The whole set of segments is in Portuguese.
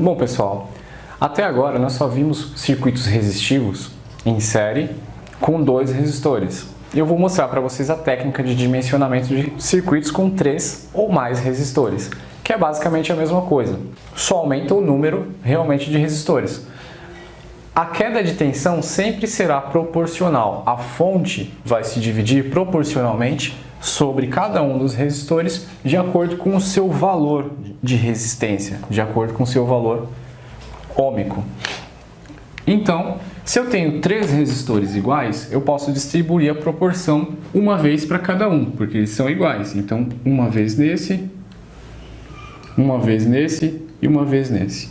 Bom, pessoal, até agora nós só vimos circuitos resistivos em série com 2 resistores. Eu vou mostrar para vocês a técnica de dimensionamento de circuitos com 3 ou mais resistores, que é basicamente a mesma coisa, só aumenta o número realmente de resistores. A queda de tensão sempre será proporcional, a fonte vai se dividir proporcionalmente sobre cada um dos resistores de acordo com o seu valor de resistência, de acordo com o seu valor ôhmico. Então, se eu tenho 3 resistores iguais, eu posso distribuir a proporção uma vez para cada um, porque eles são iguais. Então, uma vez nesse e uma vez nesse.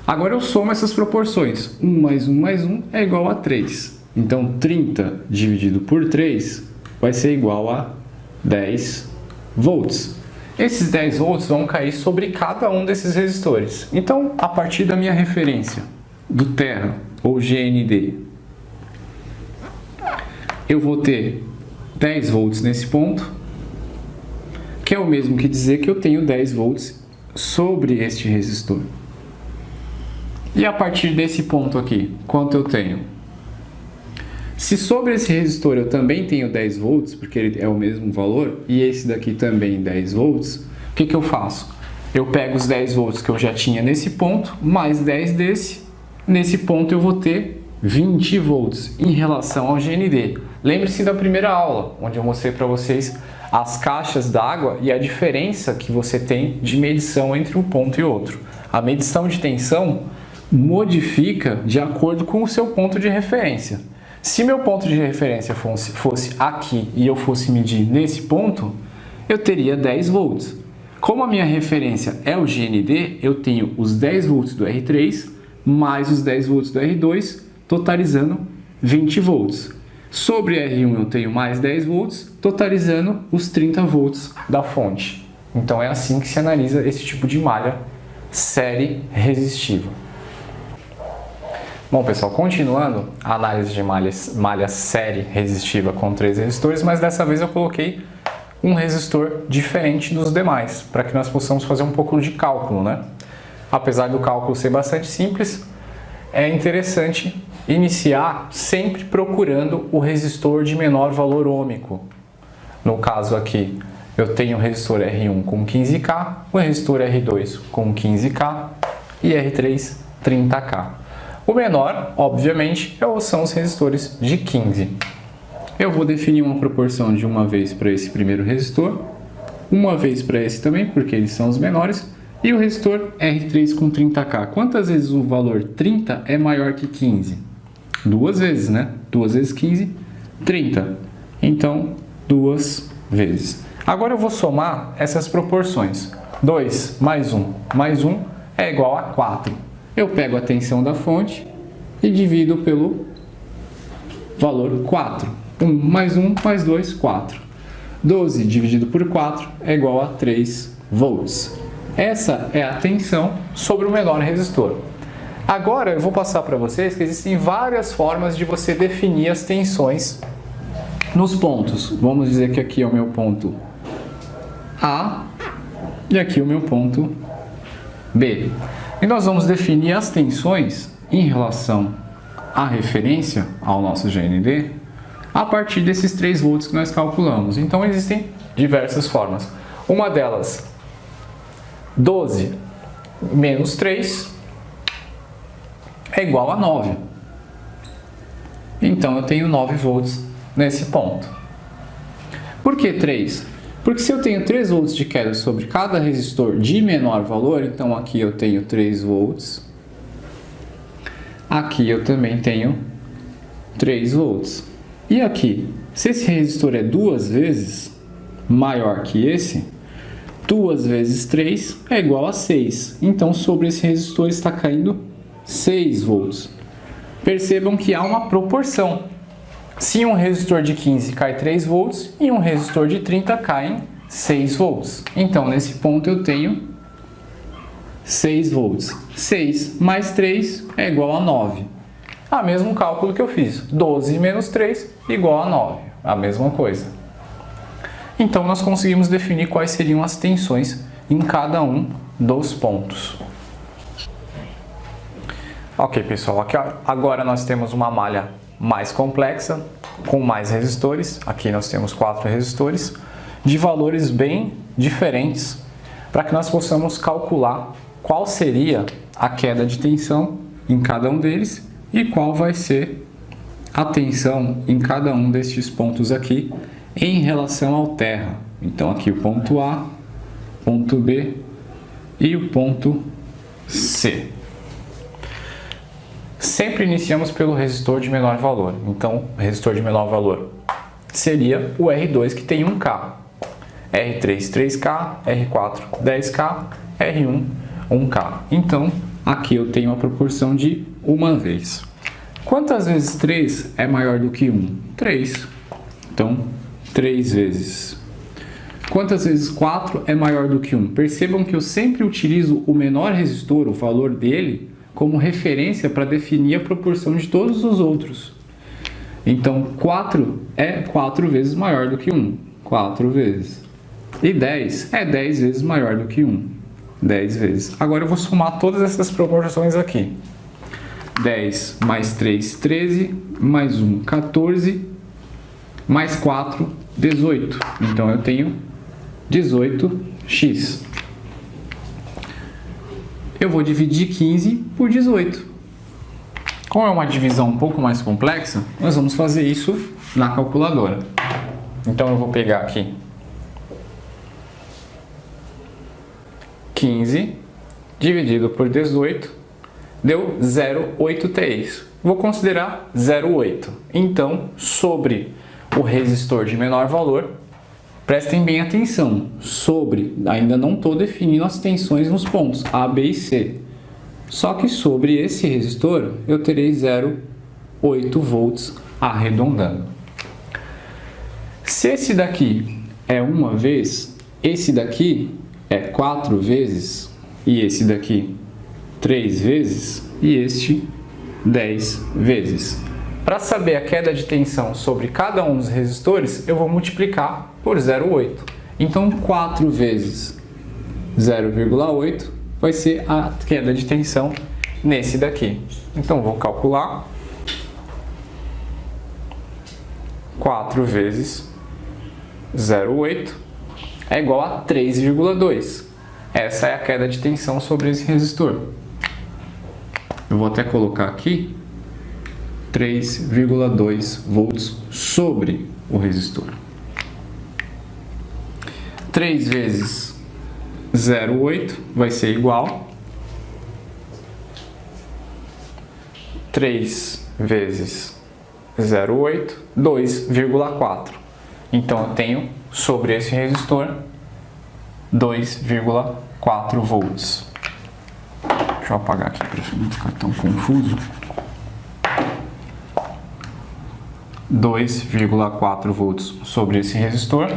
Agora eu somo essas proporções. 1 mais 1 mais 1 é igual a 3. Então, 30 dividido por 3 vai ser igual a 10 volts. Esses 10 volts vão cair sobre cada um desses resistores. Então, a partir da minha referência do Terra, ou GND, eu vou ter 10 volts nesse ponto, que é o mesmo que dizer que eu tenho 10 volts sobre este resistor. E a partir desse ponto aqui, quanto eu tenho? Se sobre esse resistor eu também tenho 10 volts, porque ele é o mesmo valor, e esse daqui também 10 volts, o que eu faço? Eu pego os 10 volts que eu já tinha nesse ponto, mais 10 desse, nesse ponto eu vou ter 20 volts em relação ao GND. Lembre-se da primeira aula, onde eu mostrei para vocês as caixas d'água e a diferença que você tem de medição entre um ponto e outro. A medição de tensão modifica de acordo com o seu ponto de referência. Se meu ponto de referência fosse aqui e eu fosse medir nesse ponto, eu teria 10 volts. Como a minha referência é o GND, eu tenho os 10 volts do R3 mais os 10 volts do R2, totalizando 20 volts. Sobre R1 eu tenho mais 10 volts, totalizando os 30 volts da fonte. Então é assim que se analisa esse tipo de malha série resistiva. Bom, pessoal, continuando a análise de malha série resistiva com 3 resistores, mas dessa vez eu coloquei um resistor diferente dos demais, para que nós possamos fazer um pouco de cálculo, né? Apesar do cálculo ser bastante simples, é interessante iniciar sempre procurando o resistor de menor valor ôhmico. No caso aqui, eu tenho o resistor R1 com 15K, o resistor R2 com 15K e R3 30K. O menor, obviamente, são os resistores de 15. Eu vou definir uma proporção de uma vez para esse primeiro resistor, uma vez para esse também, porque eles são os menores, e o resistor R3 com 30K. Quantas vezes o valor 30 é maior que 15? 2 vezes, né? 2 vezes 15, 30. Então, 2 vezes. Agora eu vou somar essas proporções. 2 mais 1 é igual a 4. Eu pego a tensão da fonte e divido pelo valor 4. 1 mais 2, 4. 12 dividido por 4 é igual a 3 volts. Essa é a tensão sobre o menor resistor. Agora eu vou passar para vocês que existem várias formas de você definir as tensões nos pontos. Vamos dizer que aqui é o meu ponto A e aqui o meu ponto B. E nós vamos definir as tensões em relação à referência ao nosso GND a partir desses 3 volts que nós calculamos. Então existem diversas formas. Uma delas, 12 menos 3 é igual a 9. Então eu tenho 9 volts nesse ponto. Por que 3? Porque se eu tenho 3 volts de queda sobre cada resistor de menor valor, então aqui eu tenho 3 volts, aqui eu também tenho 3 volts. E aqui, se esse resistor é 2 vezes maior que esse, 2 vezes 3 é igual a 6. Então sobre esse resistor está caindo 6 volts. Percebam que há uma proporção. Se um resistor de 15 cai 3 volts e um resistor de 30 cai 6 volts. Então, nesse ponto eu tenho 6 volts. 6 mais 3 é igual a 9. O mesmo cálculo que eu fiz. 12 menos 3 igual a 9. A mesma coisa. Então, nós conseguimos definir quais seriam as tensões em cada um dos pontos. Ok, pessoal, aqui agora nós temos uma malha mais complexa, com mais resistores. Aqui nós temos 4 resistores, de valores bem diferentes, para que nós possamos calcular qual seria a queda de tensão em cada um deles e qual vai ser a tensão em cada um destes pontos aqui em relação ao terra. Então aqui o ponto A, ponto B e o ponto C. Sempre iniciamos pelo resistor de menor valor. Então, o resistor de menor valor seria o R2, que tem 1K. R3, 3K, R4, 10K, R1, 1K. Então, aqui eu tenho a proporção de uma vez. Quantas vezes 3 é maior do que 1? 3. Então, 3 vezes. Quantas vezes 4 é maior do que 1? Percebam que eu sempre utilizo o menor resistor, o valor dele, como referência para definir a proporção de todos os outros. Então, 4 é 4 vezes maior do que 1. 4 vezes. E 10 é 10 vezes maior do que 1. 10 vezes. Agora eu vou somar todas essas proporções aqui. 10 mais 3, 13, mais 1, 14, mais 4, 18. Então eu tenho 18x. Eu vou dividir 15 por 18. Como é uma divisão um pouco mais complexa, nós vamos fazer isso na calculadora. Então eu vou pegar aqui 15 dividido por 18, deu 0,8 Vou considerar 0,8. Então, sobre o resistor de menor valor, prestem bem atenção, ainda não estou definindo as tensões nos pontos A, B e C. Só que sobre esse resistor, eu terei 0,8 volts arredondando. Se esse daqui é uma vez, esse daqui é 4 vezes, e esse daqui 3 vezes, e este 10 vezes. Para saber a queda de tensão sobre cada um dos resistores, eu vou multiplicar por 0,8. Então, 4 vezes 0,8 vai ser a queda de tensão nesse daqui. Então, vou calcular 4 vezes 0,8 é igual a 3,2. Essa é a queda de tensão sobre esse resistor. Eu vou até colocar aqui 3,2 volts sobre o resistor. 3 vezes 0,8 vai ser igual 3 vezes 0,8, 2,4. Então eu tenho sobre esse resistor 2,4 volts. Deixa eu apagar aqui para não ficar tão confuso. 2,4 volts sobre esse resistor,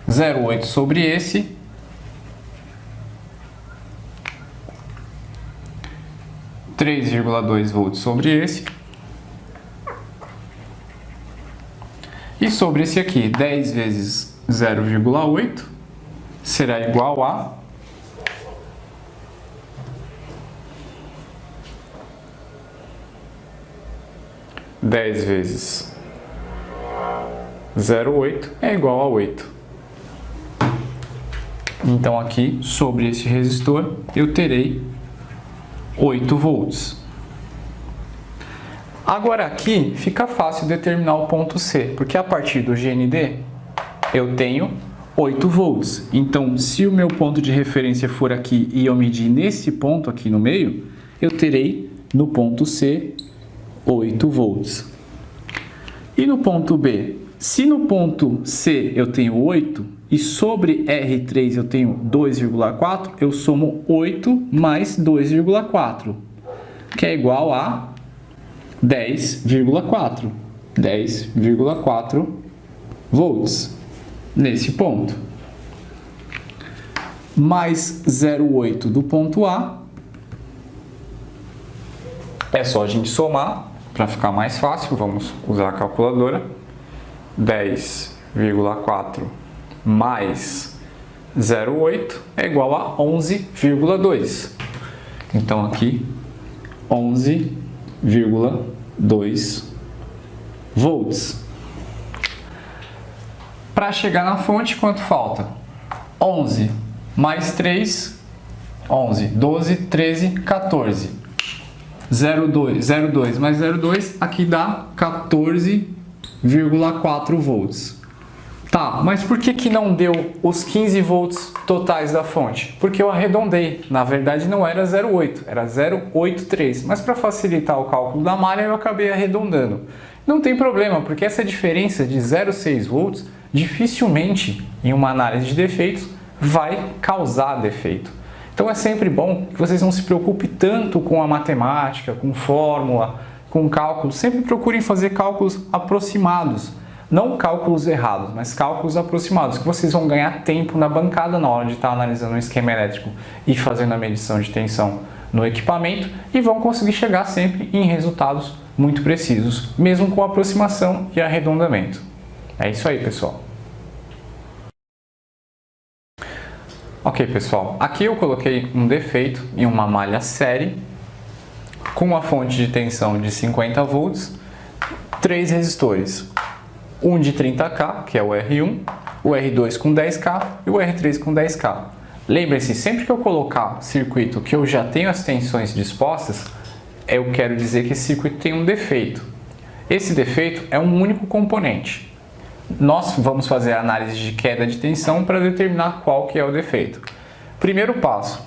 0,8 sobre esse, e 3,2 volts sobre esse, e sobre esse aqui, 10 vezes 0,8 será igual a 10 vezes 0,8 é igual a 8. Então aqui, sobre esse resistor, eu terei 8 volts. Agora aqui fica fácil determinar o ponto C, porque a partir do GND eu tenho 8 volts. Então, se o meu ponto de referência for aqui e eu medir nesse ponto aqui no meio, eu terei no ponto C 8 volts. E no ponto B, se no ponto C eu tenho 8 e sobre R3 eu tenho 2,4, eu somo 8 mais 2,4, que é igual a 10,4. 10,4 volts nesse ponto. Mais 0,8 do ponto A. É só a gente somar para ficar mais fácil. Vamos usar a calculadora. 10,4 mais 0,8 é igual a 11,2. Então aqui 11,2 volts. Para chegar na fonte, quanto falta? 11 mais 3, 11, 12, 13, 14. 0,2 mais 0,2, aqui dá 14,4 volts. Tá, mas por que não deu os 15 volts totais da fonte? Porque eu arredondei. Na verdade não era 0,8, era 0,83. Mas para facilitar o cálculo da malha eu acabei arredondando. Não tem problema, porque essa diferença de 0,6 volts dificilmente em uma análise de defeitos vai causar defeito. Então é sempre bom que vocês não se preocupem tanto com a matemática, com fórmula, com cálculos. Sempre procurem fazer cálculos aproximados. Não cálculos errados, mas cálculos aproximados, que vocês vão ganhar tempo na bancada na hora de estar analisando um esquema elétrico e fazendo a medição de tensão no equipamento e vão conseguir chegar sempre em resultados muito precisos, mesmo com aproximação e arredondamento. É isso aí, pessoal. Ok, pessoal, aqui eu coloquei um defeito em uma malha série com uma fonte de tensão de 50 volts, 3 resistores. Um de 30K, que é o R1, o R2 com 10K e o R3 com 10K. Lembre-se, sempre que eu colocar circuito que eu já tenho as tensões dispostas, eu quero dizer que esse circuito tem um defeito. Esse defeito é um único componente. Nós vamos fazer a análise de queda de tensão para determinar qual que é o defeito. Primeiro passo,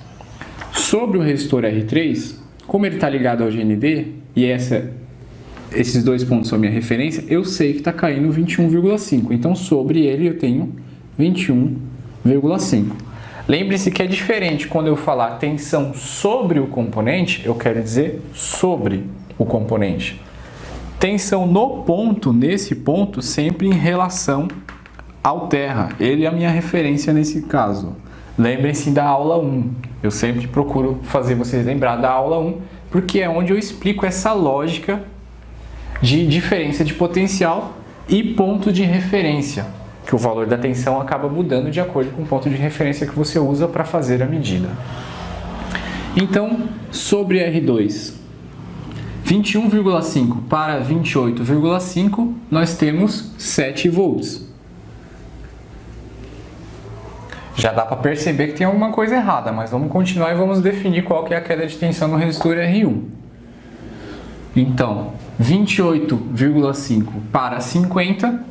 sobre o resistor R3, como ele está ligado ao GND, e esses dois pontos são minha referência, eu sei que está caindo 21,5. Então, sobre ele eu tenho 21,5. Lembre-se que é diferente quando eu falar tensão sobre o componente, eu quero dizer sobre o componente. Tensão no ponto, nesse ponto, sempre em relação ao terra. Ele é a minha referência nesse caso. Lembrem-se da aula 1. Eu sempre procuro fazer vocês lembrar da aula 1, porque é onde eu explico essa lógica de diferença de potencial e ponto de referência, que o valor da tensão acaba mudando de acordo com o ponto de referência que você usa para fazer a medida. Então, sobre R2, 21,5 para 28,5, nós temos 7 volts. Já dá para perceber que tem alguma coisa errada, mas vamos continuar e vamos definir qual que é a queda de tensão no resistor R1. Então, 28,5 para 50,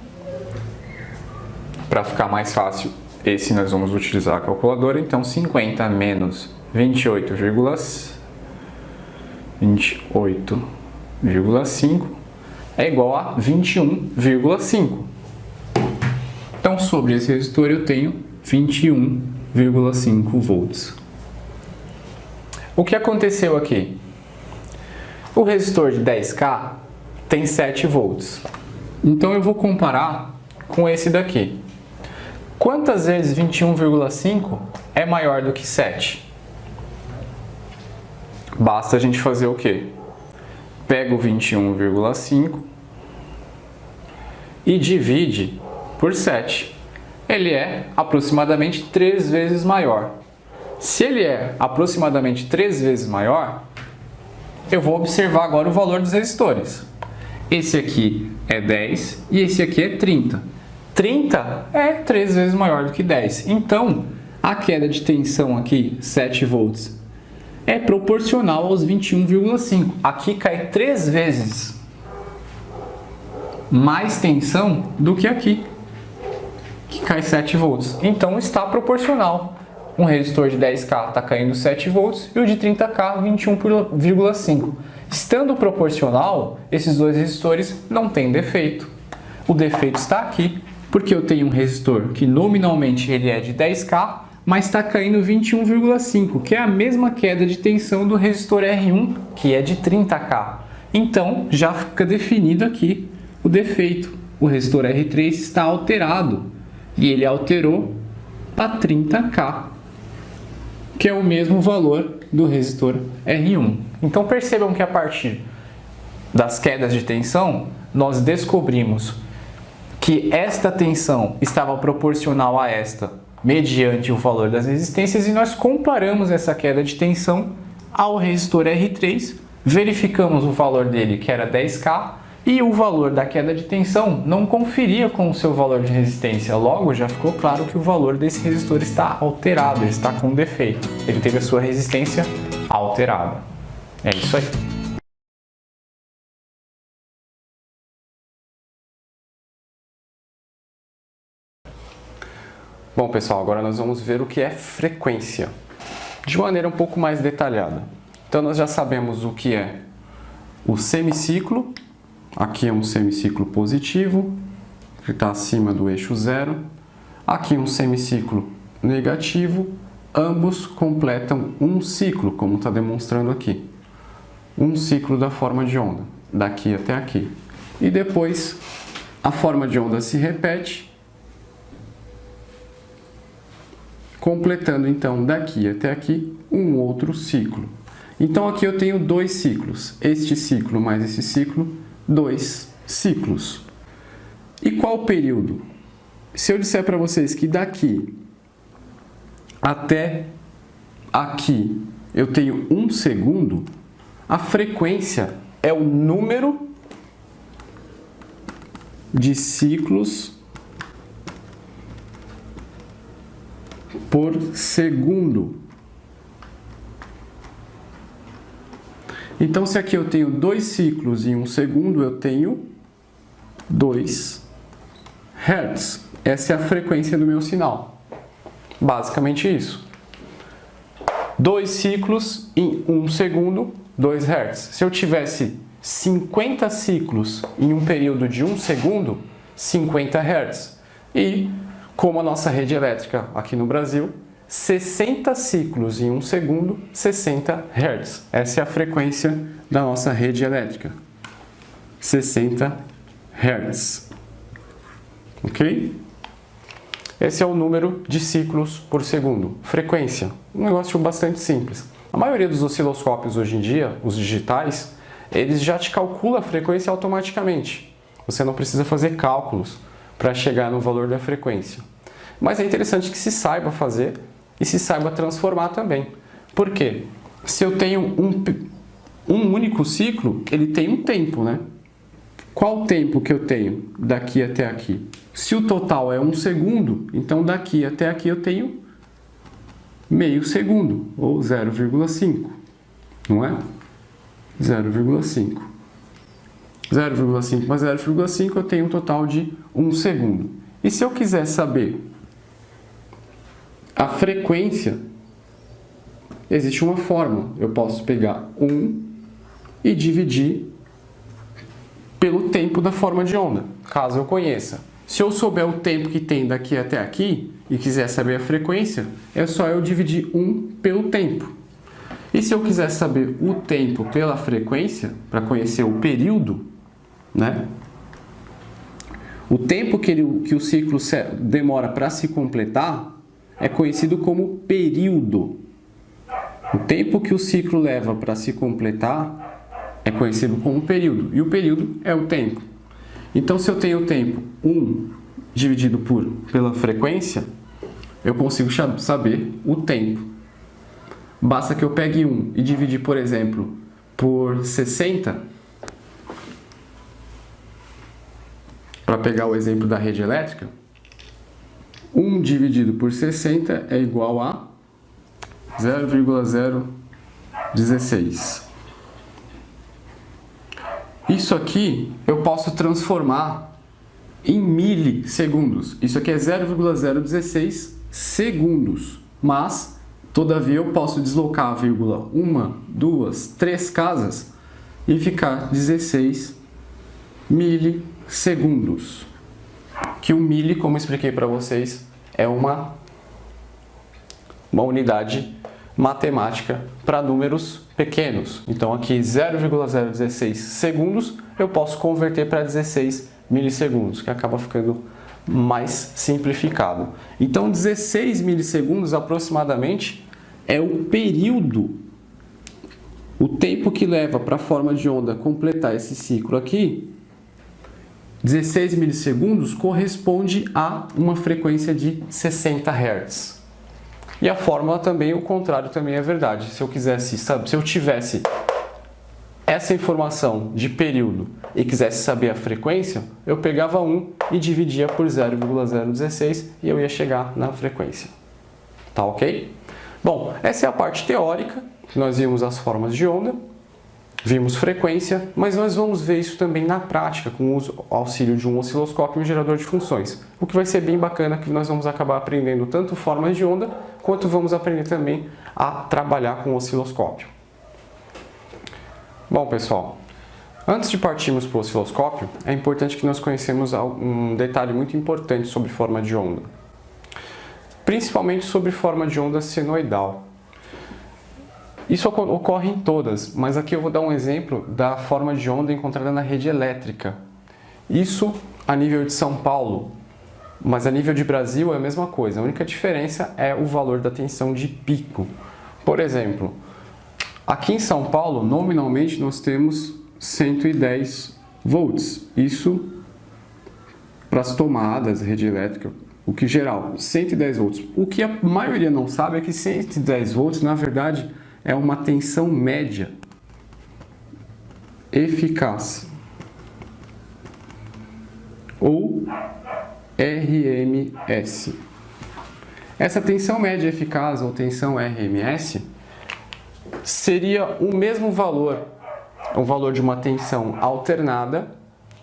para ficar mais fácil, esse nós vamos utilizar a calculadora, então 50 menos 28,5 é igual a 21,5. Então, sobre esse resistor eu tenho 21,5 volts. O que aconteceu aqui? O resistor de 10K tem 7 volts. Então eu vou comparar com esse daqui. Quantas vezes 21,5 é maior do que 7? Basta a gente fazer o quê? Pega o 21,5 e divide por 7. Ele é aproximadamente 3 vezes maior. Se ele é aproximadamente 3 vezes maior, eu vou observar agora o valor dos resistores. Esse aqui é 10 e esse aqui é 30. 30 é 3 vezes maior do que 10. Então, a queda de tensão aqui, 7 volts, é proporcional aos 21,5. Aqui cai 3 vezes mais tensão do que aqui, que cai 7 volts. Então, está proporcional. Um resistor de 10K está caindo 7 volts e o de 30K 21,5. Estando proporcional, esses dois resistores não têm defeito. O defeito está aqui, porque eu tenho um resistor que nominalmente ele é de 10K, mas está caindo 21,5, que é a mesma queda de tensão do resistor R1, que é de 30K. Então, já fica definido aqui o defeito. O resistor R3 está alterado e ele alterou para 30K. Que é o mesmo valor do resistor R1. Então percebam que a partir das quedas de tensão, nós descobrimos que esta tensão estava proporcional a esta, mediante o valor das resistências, e nós comparamos essa queda de tensão ao resistor R3 verificamos o valor dele, que era 10K, e o valor da queda de tensão não conferia com o seu valor de resistência. Logo, já ficou claro que o valor desse resistor está alterado, ele está com defeito. Ele teve a sua resistência alterada. É isso aí. Bom, pessoal, agora nós vamos ver o que é frequência, de maneira um pouco mais detalhada. Então, nós já sabemos o que é o semiciclo. Aqui é um semiciclo positivo, que está acima do eixo zero. Aqui um semiciclo negativo. Ambos completam um ciclo, como está demonstrando aqui. Um ciclo da forma de onda, daqui até aqui. E depois, a forma de onda se repete, completando então daqui até aqui um outro ciclo. Então aqui eu tenho dois ciclos, este ciclo mais esse ciclo, dois ciclos. E qual o período? Se eu disser para vocês que daqui até aqui eu tenho 1 segundo, a frequência é o número de ciclos por segundo. Então, se aqui eu tenho 2 ciclos em 1 segundo, eu tenho 2 Hz. Essa é a frequência do meu sinal. Basicamente isso. 2 ciclos em 1 segundo, 2 Hz. Se eu tivesse 50 ciclos em um período de 1 segundo, 50 Hz. E como a nossa rede elétrica aqui no Brasil, 60 ciclos em 1 segundo, 60 Hz. Essa é a frequência da nossa rede elétrica. 60 Hz. Ok? Esse é o número de ciclos por segundo. Frequência. Um negócio bastante simples. A maioria dos osciloscópios hoje em dia, os digitais, eles já te calculam a frequência automaticamente. Você não precisa fazer cálculos para chegar no valor da frequência. Mas é interessante que se saiba fazer e se saiba transformar também. Por quê? Se eu tenho um único ciclo, ele tem um tempo, né? Qual o tempo que eu tenho daqui até aqui? Se o total é 1 segundo, então daqui até aqui eu tenho meio segundo, ou 0,5, não é? 0,5. 0,5 mais 0,5 eu tenho um total de 1 segundo. E se eu quiser saber a frequência, existe uma fórmula. Eu posso pegar 1 e dividir pelo tempo da forma de onda, caso eu conheça. Se eu souber o tempo que tem daqui até aqui e quiser saber a frequência, é só eu dividir 1 pelo tempo. E se eu quiser saber o tempo pela frequência, para conhecer o período, né? O tempo que o ciclo demora para se completar é conhecido como período. O tempo que o ciclo leva para se completar é conhecido como período. E o período é o tempo. Então, se eu tenho o tempo 1 dividido pela frequência, eu consigo saber o tempo. Basta que eu pegue 1 e dividir, por exemplo, por 60, para pegar o exemplo da rede elétrica, 1 dividido por 60 é igual a 0,016. Isso aqui eu posso transformar em milissegundos. Isso aqui é 0,016 segundos. Mas, todavia, eu posso deslocar a vírgula 1, 2, 3 casas e ficar 16 milissegundos. Que o mili, como eu expliquei para vocês, é uma unidade matemática para números pequenos. Então aqui 0,016 segundos eu posso converter para 16 milissegundos, que acaba ficando mais simplificado. Então 16 milissegundos aproximadamente é o período, o tempo que leva para a forma de onda completar esse ciclo aqui. 16 milissegundos corresponde a uma frequência de 60 Hz. E a fórmula também, o contrário também é verdade. Se eu tivesse essa informação de período e quisesse saber a frequência, eu pegava 1 e dividia por 0,016 e eu ia chegar na frequência. Tá ok? Bom, essa é a parte teórica, nós vimos as formas de onda, vimos frequência, mas nós vamos ver isso também na prática, com o auxílio de um osciloscópio e um gerador de funções. O que vai ser bem bacana, que nós vamos acabar aprendendo tanto formas de onda, quanto vamos aprender também a trabalhar com o osciloscópio. Bom, pessoal, antes de partirmos para o osciloscópio, é importante que nós conhecemos um detalhe muito importante sobre forma de onda. Principalmente sobre forma de onda senoidal. Isso ocorre em todas, mas aqui eu vou dar um exemplo da forma de onda encontrada na rede elétrica. Isso a nível de São Paulo, mas a nível de Brasil é a mesma coisa. A única diferença é o valor da tensão de pico. Por exemplo, aqui em São Paulo, nominalmente, nós temos 110 volts. Isso para as tomadas, rede elétrica, o que geral, 110 volts. O que a maioria não sabe é que 110 volts, na verdade, é uma tensão média eficaz, ou RMS. Essa tensão média eficaz, ou tensão RMS, seria o mesmo valor, o valor de uma tensão alternada.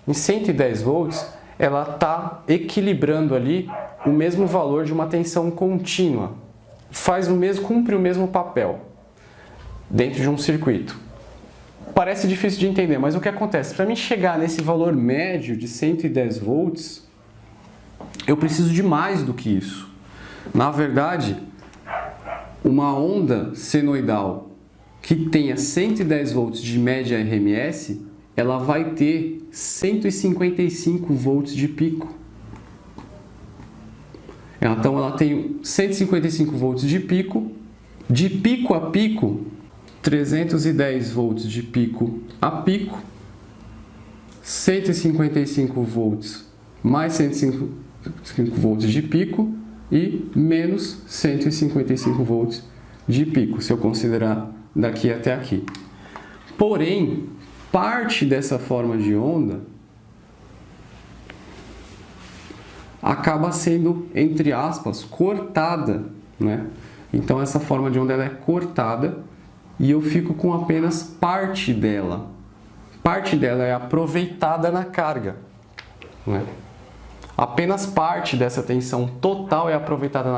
Em 110 volts, ela está equilibrando ali o mesmo valor de uma tensão contínua. Cumpre o mesmo papel dentro de um circuito. Parece difícil de entender, mas o que acontece? Para mim chegar nesse valor médio de 110 volts, eu preciso de mais do que isso. Na verdade, uma onda senoidal que tenha 110 volts de média RMS, ela vai ter 155 volts de pico. Então ela tem 155 volts de pico a pico, 310 volts de pico a pico, 155 volts mais 155 volts de pico e menos 155 volts de pico, se eu considerar daqui até aqui. Porém, parte dessa forma de onda acaba sendo, entre aspas, cortada, né? Então essa forma de onda ela é cortada e eu fico com apenas parte dela. Parte dela é aproveitada na carga, né? Apenas parte dessa tensão total é aproveitada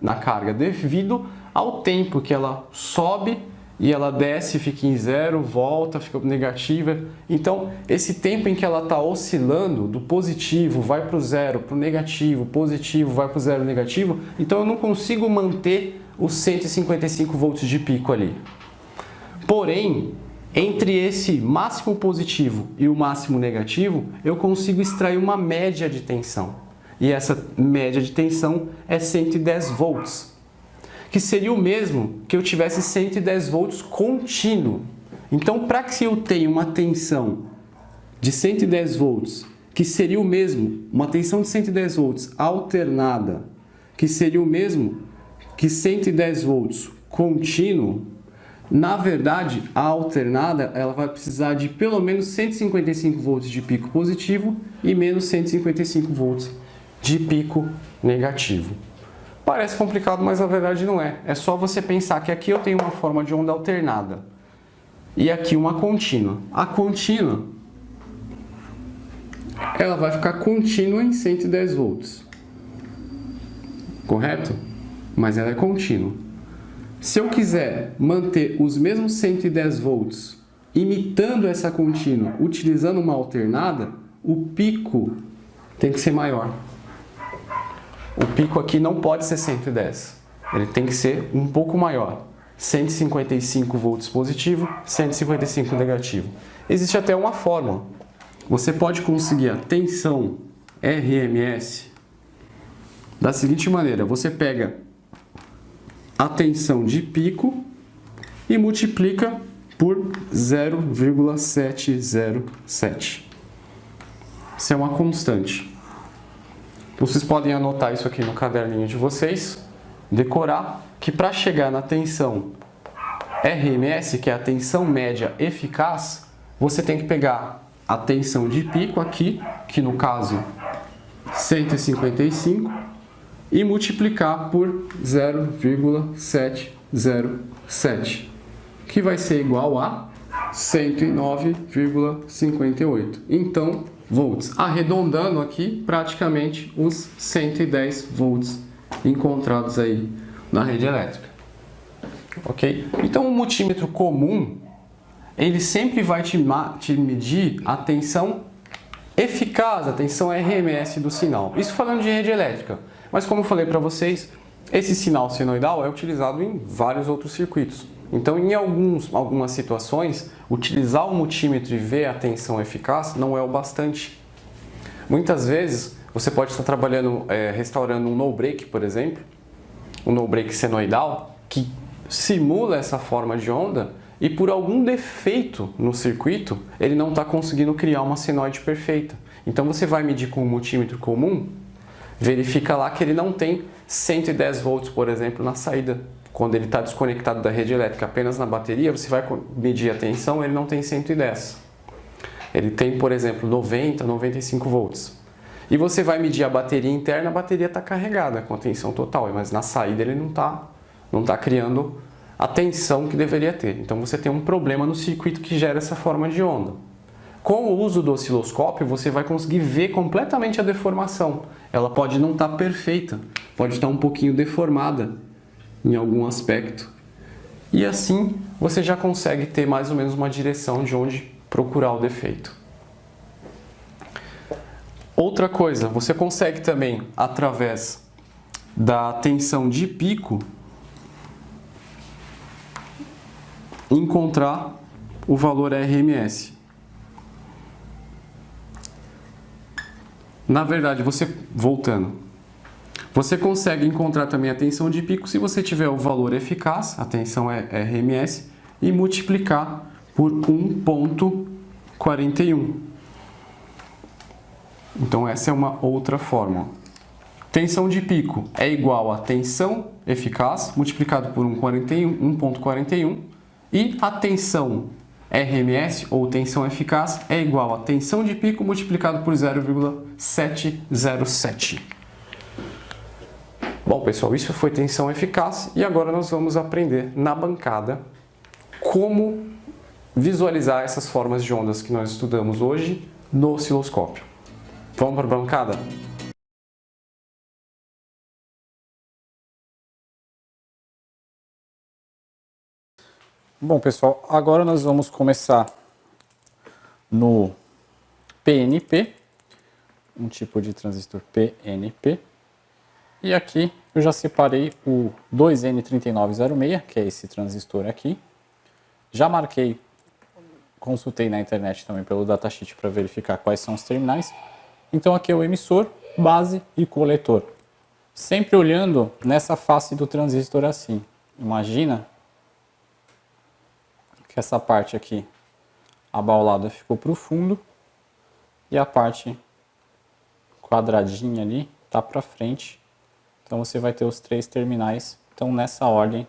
na carga devido ao tempo que ela sobe e ela desce, fica em zero, volta, fica negativa. Então, esse tempo em que ela está oscilando, do positivo vai para o zero, para o negativo, positivo vai para o zero, negativo, então eu não consigo manter os 155 volts de pico ali. Porém, entre esse máximo positivo e o máximo negativo, eu consigo extrair uma média de tensão. E essa média de tensão é 110 volts. Que seria o mesmo que eu tivesse 110 volts contínuo. Então, para que eu tenha uma tensão de 110 volts, que seria o mesmo, uma tensão de 110 volts alternada, que seria o mesmo que 110 volts contínuo, na verdade, a alternada ela vai precisar de pelo menos 155 volts de pico positivo e menos 155 volts de pico negativo. Parece complicado, mas na verdade não é. É só você pensar que aqui eu tenho uma forma de onda alternada e aqui uma contínua. A contínua, ela vai ficar contínua em 110 volts. Correto? Mas ela é contínua. Se eu quiser manter os mesmos 110 volts imitando essa contínua, utilizando uma alternada, o pico tem que ser maior. O pico aqui não pode ser 110, ele tem que ser um pouco maior. 155 volts positivo, 155 negativo. Existe até uma fórmula. Você pode conseguir a tensão RMS da seguinte maneira. Você pega a tensão de pico e multiplica por 0,707. Isso é uma constante. Vocês podem anotar isso aqui no caderninho de vocês, decorar que para chegar na tensão RMS, que é a tensão média eficaz, você tem que pegar a tensão de pico aqui, que no caso 155, e multiplicar por 0,707, que vai ser igual a 109,58. Então, volts. Arredondando aqui, praticamente os 110 volts encontrados aí na rede elétrica. Ok? Então, o multímetro comum, ele sempre vai te medir a tensão eficaz, a tensão RMS do sinal. Isso falando de rede elétrica. Mas como eu falei para vocês, esse sinal senoidal é utilizado em vários outros circuitos. Então, em algumas situações, utilizar o multímetro e ver a tensão eficaz não é o bastante. Muitas vezes, você pode estar trabalhando, restaurando um no-break, por exemplo, um no-break senoidal, que simula essa forma de onda e por algum defeito no circuito, ele não está conseguindo criar uma senoide perfeita. Então, você vai medir com um multímetro comum, verifica lá que ele não tem 110 volts, por exemplo, na saída. Quando ele está desconectado da rede elétrica apenas na bateria, você vai medir a tensão, ele não tem 110. Ele tem, por exemplo, 90, 95 volts. E você vai medir a bateria interna, a bateria está carregada com a tensão total, mas na saída ele não tá criando a tensão que deveria ter. Então você tem um problema no circuito que gera essa forma de onda. Com o uso do osciloscópio, você vai conseguir ver completamente a deformação. Ela pode não estar perfeita, pode estar um pouquinho deformada em algum aspecto. E assim você já consegue ter mais ou menos uma direção de onde procurar o defeito. Outra coisa, você consegue também, através da tensão de pico, encontrar o valor RMS. Na verdade, você consegue encontrar também a tensão de pico se você tiver o valor eficaz, a tensão é RMS, e multiplicar por 1,41. Então essa é uma outra fórmula. Tensão de pico é igual a tensão eficaz multiplicado por 1,41 e a tensão RMS ou tensão eficaz é igual a tensão de pico multiplicado por 0,707. Bom, pessoal, isso foi tensão eficaz e agora nós vamos aprender na bancada como visualizar essas formas de ondas que nós estudamos hoje no osciloscópio. Vamos para a bancada? Bom, pessoal, agora nós vamos começar no PNP, um tipo de transistor PNP. E aqui eu já separei o 2N3906, que é esse transistor aqui. Já marquei, consultei na internet também pelo datasheet para verificar quais são os terminais. Então aqui é o emissor, base e coletor. Sempre olhando nessa face do transistor assim. Imagina que essa parte aqui abaulada ficou para o fundo e a parte quadradinha ali está para frente. Então você vai ter os três terminais. Então nessa ordem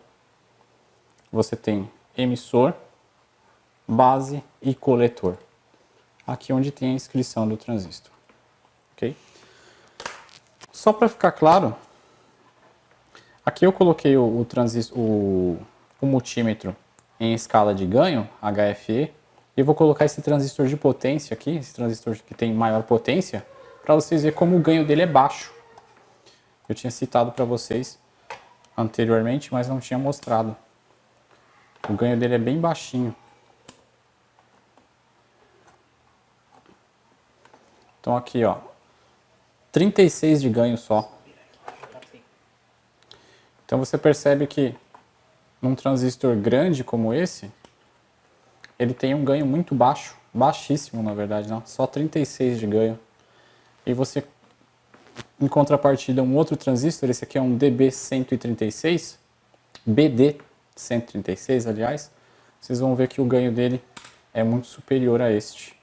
você tem emissor, base e coletor. Aqui onde tem a inscrição do transistor. Ok? Só para ficar claro, aqui eu coloquei o multímetro em escala de ganho, HFE, e vou colocar esse transistor de potência aqui, esse transistor que tem maior potência, para vocês verem como o ganho dele é baixo. Eu tinha citado para vocês anteriormente, mas não tinha mostrado. O ganho dele é bem baixinho. Então aqui, ó, 36 de ganho só. Então você percebe que num transistor grande como esse, ele tem um ganho muito baixo, baixíssimo na verdade, não, só 36 de ganho. E você, em contrapartida, um outro transistor, esse aqui é um DB136, BD136 aliás, vocês vão ver que o ganho dele é muito superior a este.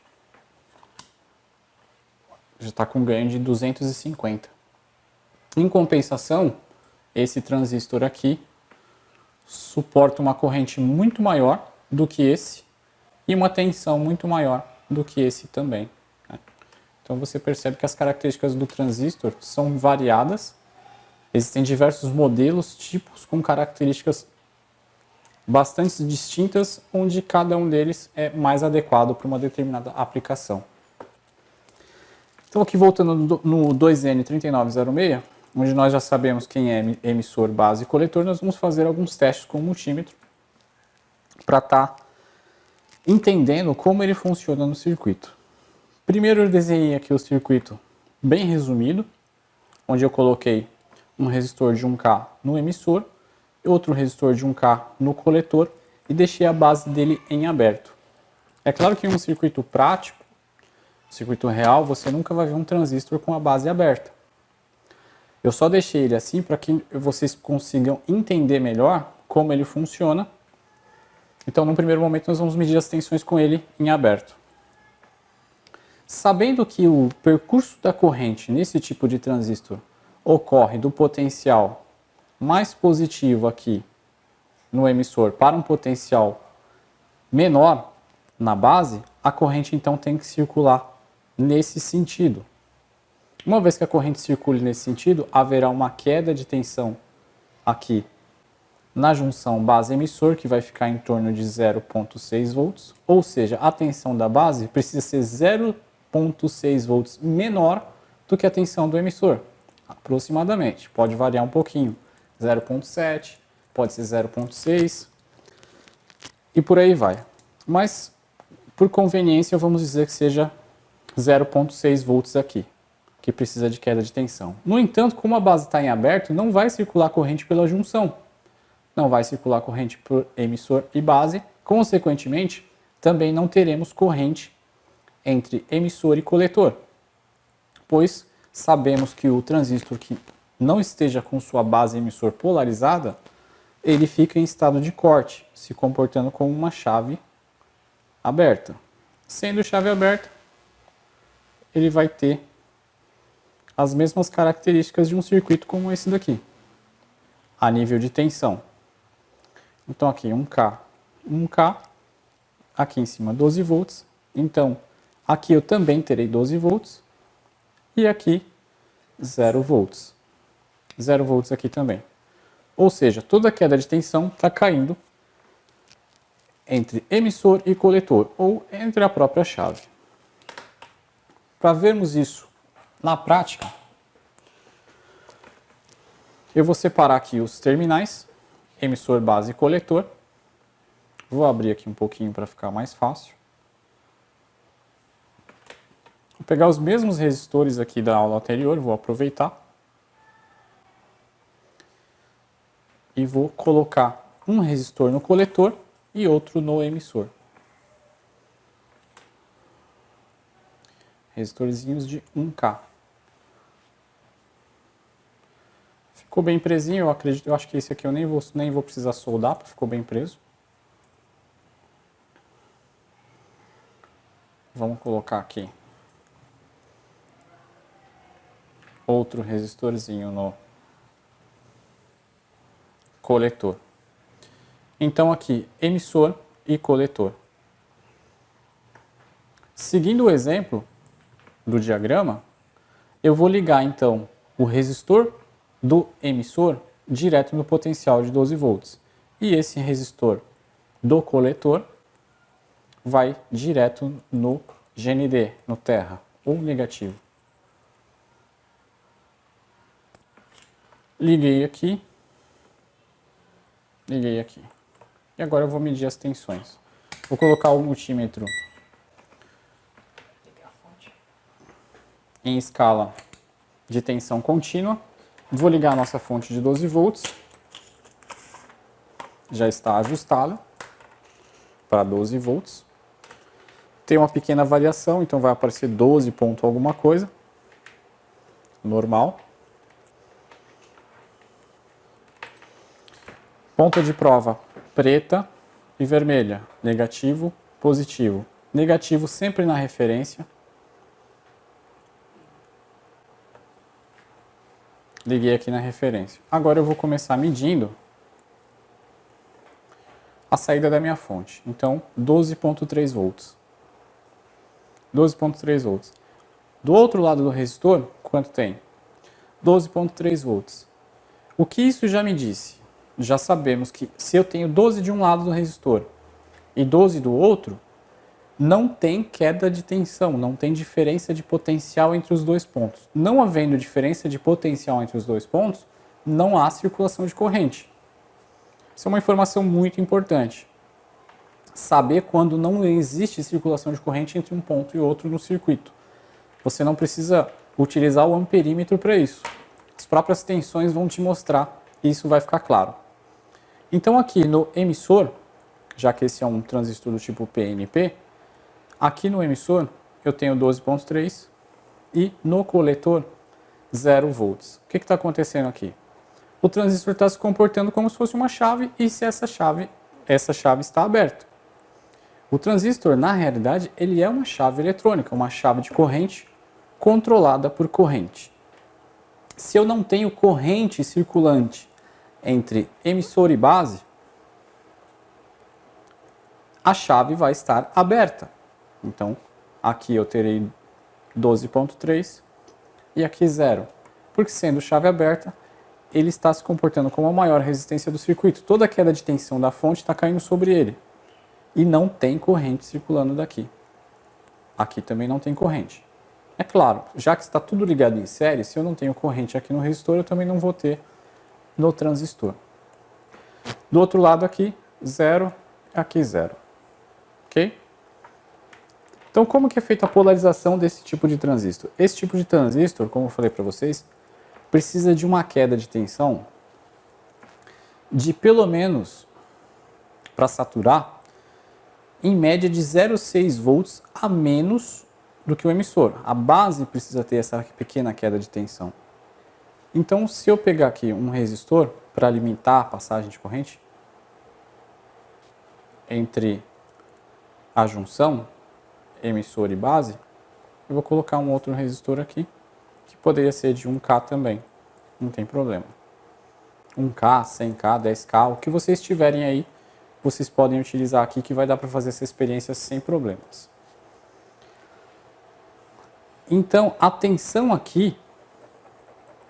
Já está com ganho de 250. Em compensação, esse transistor aqui, suporta uma corrente muito maior do que esse e uma tensão muito maior do que esse também, né? Então você percebe que as características do transistor são variadas. Existem diversos modelos, tipos com características bastante distintas, onde cada um deles é mais adequado para uma determinada aplicação. Então aqui voltando no 2N3906, onde nós já sabemos quem é emissor, base e coletor, nós vamos fazer alguns testes com o multímetro para estar entendendo como ele funciona no circuito. Primeiro eu desenhei aqui o circuito bem resumido, onde eu coloquei um resistor de 1K no emissor, outro resistor de 1K no coletor e deixei a base dele em aberto. É claro que em um circuito prático, circuito real, você nunca vai ver um transistor com a base aberta. Eu só deixei ele assim para que vocês consigam entender melhor como ele funciona. Então, no primeiro momento, nós vamos medir as tensões com ele em aberto. Sabendo que o percurso da corrente nesse tipo de transistor ocorre do potencial mais positivo aqui no emissor para um potencial menor na base, a corrente então tem que circular nesse sentido. Uma vez que a corrente circule nesse sentido, haverá uma queda de tensão aqui na junção base-emissor, que vai ficar em torno de 0,6 volts, ou seja, a tensão da base precisa ser 0,6 volts menor do que a tensão do emissor, aproximadamente. Pode variar um pouquinho, 0,7, pode ser 0,6 e por aí vai. Mas, por conveniência, vamos dizer que seja 0,6 volts aqui, que precisa de queda de tensão. No entanto, como a base está em aberto, não vai circular corrente pela junção. Não vai circular corrente por emissor e base, consequentemente, também não teremos corrente entre emissor e coletor, pois sabemos que o transistor que não esteja com sua base emissor polarizada, ele fica em estado de corte, se comportando como uma chave aberta. Sendo chave aberta, ele vai ter as mesmas características de um circuito como esse daqui, a nível de tensão. Então aqui 1K, 1K, aqui em cima 12 volts, então aqui eu também terei 12 volts e aqui 0 volts. 0 volts aqui também. Ou seja, toda a queda de tensão está caindo entre emissor e coletor, ou entre a própria chave. Para vermos isso na prática, eu vou separar aqui os terminais, emissor, base e coletor. Vou abrir aqui um pouquinho para ficar mais fácil. Vou pegar os mesmos resistores aqui da aula anterior, vou aproveitar. E vou colocar um resistor no coletor e outro no emissor. Resistorzinhos de 1K. Ficou bem presinho, eu acho que esse aqui eu nem vou precisar soldar, porque ficou bem preso. Vamos colocar aqui outro resistorzinho no coletor. Então aqui, emissor e coletor. Seguindo o exemplo do diagrama, eu vou ligar então o resistor do emissor direto no potencial de 12 volts. E esse resistor do coletor vai direto no GND, no terra, ou negativo. Liguei aqui. Liguei aqui. E agora eu vou medir as tensões. Vou colocar o multímetro em escala de tensão contínua. Vou ligar a nossa fonte de 12 volts. Já está ajustada para 12 volts. Tem uma pequena variação, então vai aparecer 12 ponto alguma coisa. Normal. Ponta de prova preta e vermelha. Negativo, positivo. Negativo sempre na referência. Liguei aqui na referência. Agora eu vou começar medindo a saída da minha fonte. Então, 12,3 volts. 12,3 volts. Do outro lado do resistor, quanto tem? 12,3 volts. O que isso já me disse? Já sabemos que se eu tenho 12 de um lado do resistor e 12 do outro, não tem queda de tensão, não tem diferença de potencial entre os dois pontos. Não havendo diferença de potencial entre os dois pontos, não há circulação de corrente. Isso é uma informação muito importante. Saber quando não existe circulação de corrente entre um ponto e outro no circuito. Você não precisa utilizar o amperímetro para isso. As próprias tensões vão te mostrar e isso vai ficar claro. Então aqui no emissor, já que esse é um transistor do tipo PNP, aqui no emissor eu tenho 12,3 e no coletor 0 volts. O que está acontecendo aqui? O transistor está se comportando como se fosse uma chave e se essa chave está aberta. O transistor, na realidade, ele é uma chave eletrônica, uma chave de corrente controlada por corrente. Se eu não tenho corrente circulante entre emissor e base, a chave vai estar aberta. Então, aqui eu terei 12,3 e aqui 0. Porque sendo chave aberta, ele está se comportando como a maior resistência do circuito. Toda a queda de tensão da fonte está caindo sobre ele. E não tem corrente circulando daqui. Aqui também não tem corrente. É claro, já que está tudo ligado em série, se eu não tenho corrente aqui no resistor, eu também não vou ter no transistor. Do outro lado aqui, 0, aqui 0. Ok? Então, como que é feita a polarização desse tipo de transistor? Esse tipo de transistor, como eu falei para vocês, precisa de uma queda de tensão de pelo menos, para saturar, em média de 0,6 volts a menos do que o emissor. A base precisa ter essa pequena queda de tensão. Então, se eu pegar aqui um resistor para limitar a passagem de corrente entre a junção emissor e base, eu vou colocar um outro resistor aqui, que poderia ser de 1K também, não tem problema. 1K, 100K, 10K, o que vocês tiverem aí, vocês podem utilizar aqui, que vai dar para fazer essa experiência sem problemas. Então, a tensão aqui,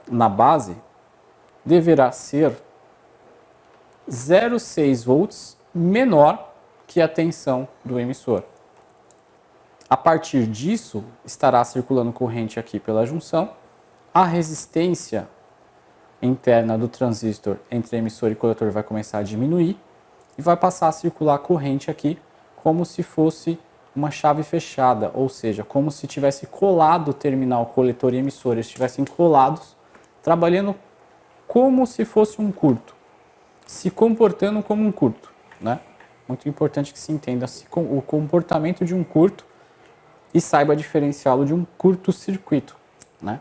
na base, deverá ser 0,6 volts menor que a tensão do emissor. A partir disso, estará circulando corrente aqui pela junção, a resistência interna do transistor entre emissor e coletor vai começar a diminuir e vai passar a circular corrente aqui como se fosse uma chave fechada, ou seja, como se tivesse colado o terminal coletor e emissor, eles estivessem colados, trabalhando como se fosse um curto, se comportando como um curto, né? Muito importante que se entenda o comportamento de um curto e saiba diferenciá-lo de um curto-circuito, né?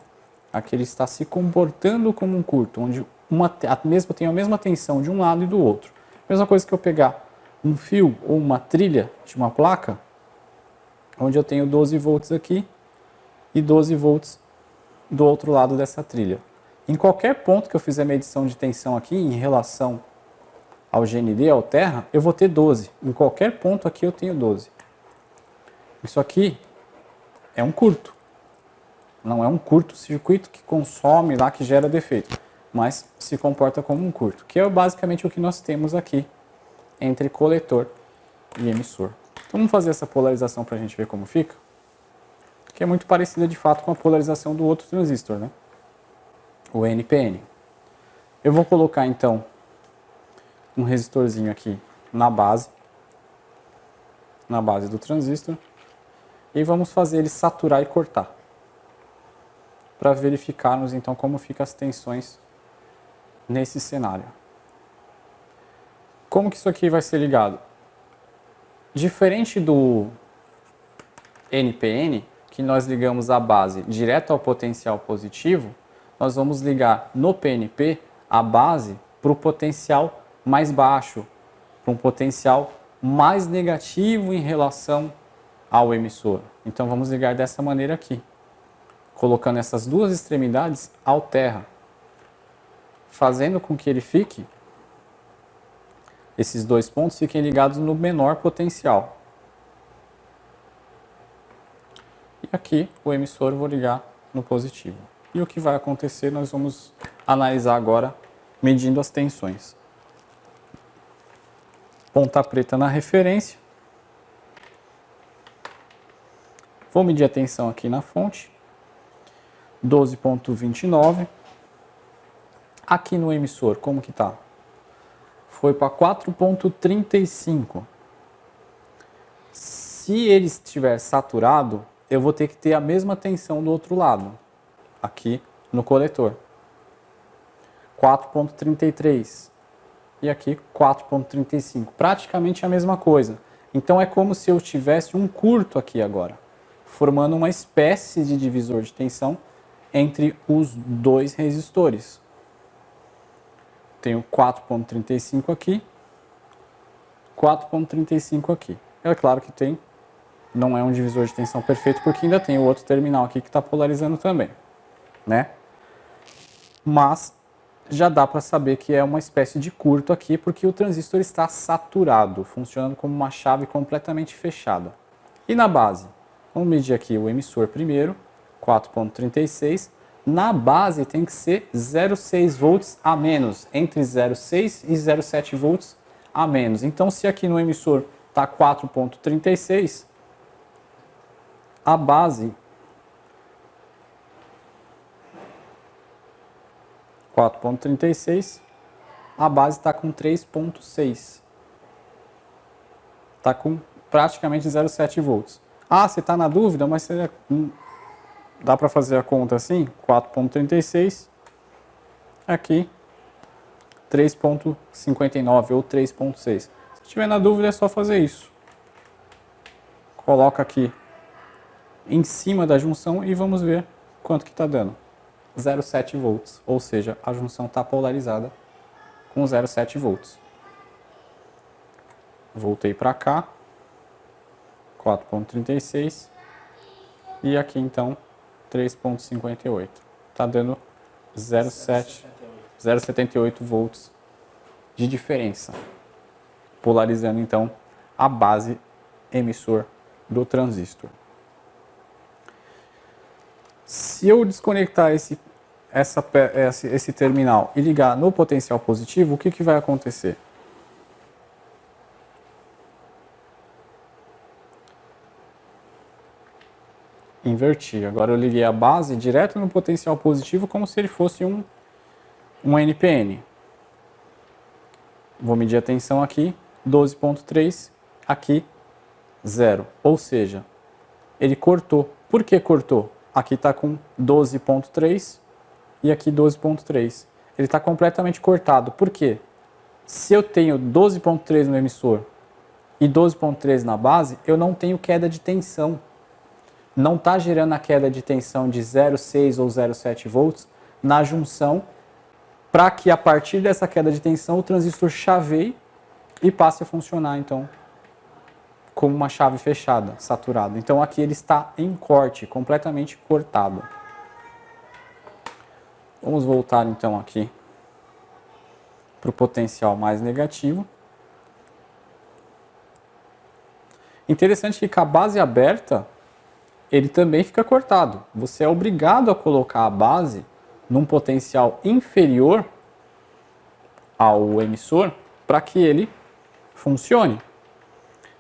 Aqui ele está se comportando como um curto, onde tem a mesma tensão de um lado e do outro. Mesma coisa que eu pegar um fio ou uma trilha de uma placa, onde eu tenho 12 volts aqui e 12 volts do outro lado dessa trilha. Em qualquer ponto que eu fizer medição de tensão aqui, em relação ao GND, ao terra, eu vou ter 12. Em qualquer ponto aqui eu tenho 12. Isso aqui é um curto. Não é um curto-circuito que consome lá, que gera defeito, mas se comporta como um curto, que é basicamente o que nós temos aqui entre coletor e emissor. Então vamos fazer essa polarização para a gente ver como fica, que é muito parecida de fato com a polarização do outro transistor, né? O NPN. Eu vou colocar então um resistorzinho aqui na base do transistor e vamos fazer ele saturar e cortar, para verificarmos então como ficam as tensões nesse cenário. Como que isso aqui vai ser ligado? Diferente do NPN, que nós ligamos a base direto ao potencial positivo, nós vamos ligar no PNP a base para o potencial mais baixo, para um potencial mais negativo em relação ao emissor. Então vamos ligar dessa maneira aqui, colocando essas duas extremidades ao terra, fazendo com que ele fique esses dois pontos fiquem ligados no menor potencial. E aqui o emissor eu vou ligar no positivo. E o que vai acontecer nós vamos analisar agora medindo as tensões. Ponta preta na referência. Vou medir a tensão aqui na fonte. 12,29. Aqui no emissor, como que tá? Foi para 4,35. Se ele estiver saturado, eu vou ter que ter a mesma tensão do outro lado, aqui no coletor. 4,33. E aqui 4,35. Praticamente a mesma coisa. Então é como se eu tivesse um curto aqui agora, formando uma espécie de divisor de tensão entre os dois resistores. Tenho 4,35 aqui, 4,35 aqui. É claro que não é um divisor de tensão perfeito, porque ainda tem o outro terminal aqui que está polarizando também, né? Mas já dá para saber que é uma espécie de curto aqui, porque o transistor está saturado, funcionando como uma chave completamente fechada. E na base? Vamos medir aqui o emissor primeiro, 4,36. Na base tem que ser 0,6 volts a menos, entre 0,6 e 0,7 volts a menos. Então, se aqui no emissor está 4,36, a base 4,36, a base está com 3,6. Está com praticamente 0,7 volts. Ah, você está na dúvida, mas você dá para fazer a conta assim? 4,36, aqui 3,59 ou 3,6. Se tiver na dúvida é só fazer isso. Coloca aqui em cima da junção e vamos ver quanto que está dando. 0,7 volts, ou seja, a junção está polarizada com 0,7 volts. Voltei para cá, 4,36 e aqui então 3,58. Está dando 0,78 volts de diferença, polarizando então a base emissor do transistor. Se eu desconectar esse terminal e ligar no potencial positivo, o que vai acontecer? Inverti. Agora eu liguei a base direto no potencial positivo como se ele fosse um NPN. Vou medir a tensão aqui, 12,3, aqui 0. Ou seja, ele cortou. Por que cortou? Aqui está com 12,3 e aqui 12,3. Ele está completamente cortado. Por quê? Se eu tenho 12,3 no emissor e 12,3 na base, eu não tenho queda de tensão. Não está gerando a queda de tensão de 0,6 ou 0,7 volts na junção, para que a partir dessa queda de tensão o transistor chaveie e passe a funcionar então como uma chave fechada, saturada. Então aqui ele está em corte, completamente cortado. Vamos voltar então aqui para o potencial mais negativo. Interessante que com a base aberta, ele também fica cortado. Você é obrigado a colocar a base num potencial inferior ao emissor para que ele funcione.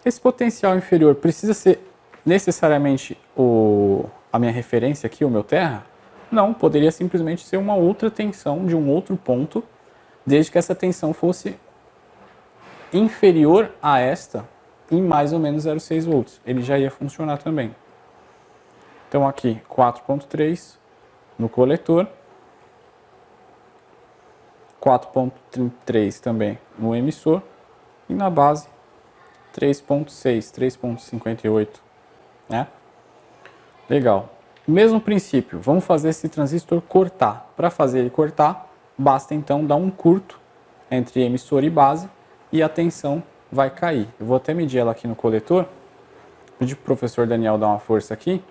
Esse potencial inferior precisa ser necessariamente a minha referência aqui, o meu terra? Não, poderia simplesmente ser uma outra tensão de um outro ponto, desde que essa tensão fosse inferior a esta em mais ou menos 0,6 volts. Ele já ia funcionar também. Então aqui 4,3 no coletor, 4,3 também no emissor e na base 3,6, 3,58, né? Legal. Mesmo princípio, vamos fazer esse transistor cortar. Para fazer ele cortar, basta então dar um curto entre emissor e base e a tensão vai cair. Eu vou até medir ela aqui no coletor, pedir para o professor Daniel dar uma força aqui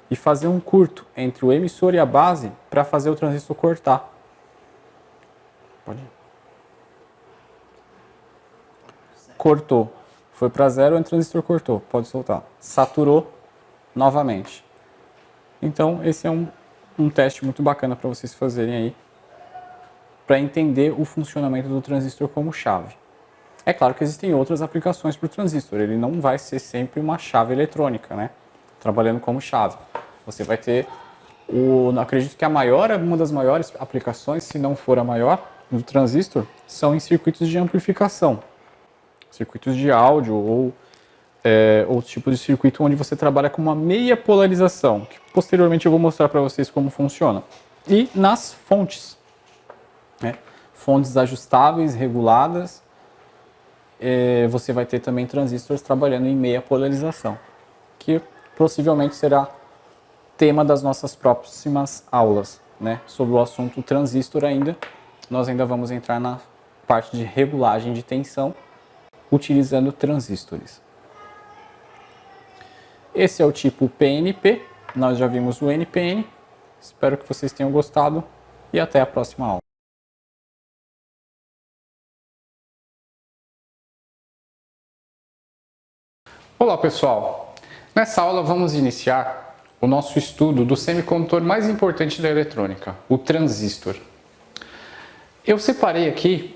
e fazer um curto entre o emissor e a base para fazer o transistor cortar. Pode ir. cortou, foi para 0, o transistor cortou, pode soltar. Saturou novamente. Então, esse é um teste muito bacana para vocês fazerem aí, para entender o funcionamento do transistor como chave. É claro que existem outras aplicações para o transistor, ele não vai ser sempre uma chave eletrônica, né? Trabalhando como chave. Você vai ter, acredito que uma das maiores aplicações, se não for a maior, do transistor, são em circuitos de amplificação. Circuitos de áudio ou outros tipos de circuito onde você trabalha com uma meia polarização, que posteriormente eu vou mostrar para vocês como funciona. E nas fontes, né? Fontes ajustáveis, reguladas, você vai ter também transistores trabalhando em meia polarização, que possivelmente será tema das nossas próximas aulas, né? Sobre o assunto transistor ainda. Nós ainda vamos entrar na parte de regulagem de tensão utilizando transistores. Esse é o tipo PNP, nós já vimos o NPN. Espero que vocês tenham gostado e até a próxima aula. Olá pessoal, nessa aula vamos iniciar o nosso estudo do semicondutor mais importante da eletrônica, o transistor. Eu separei aqui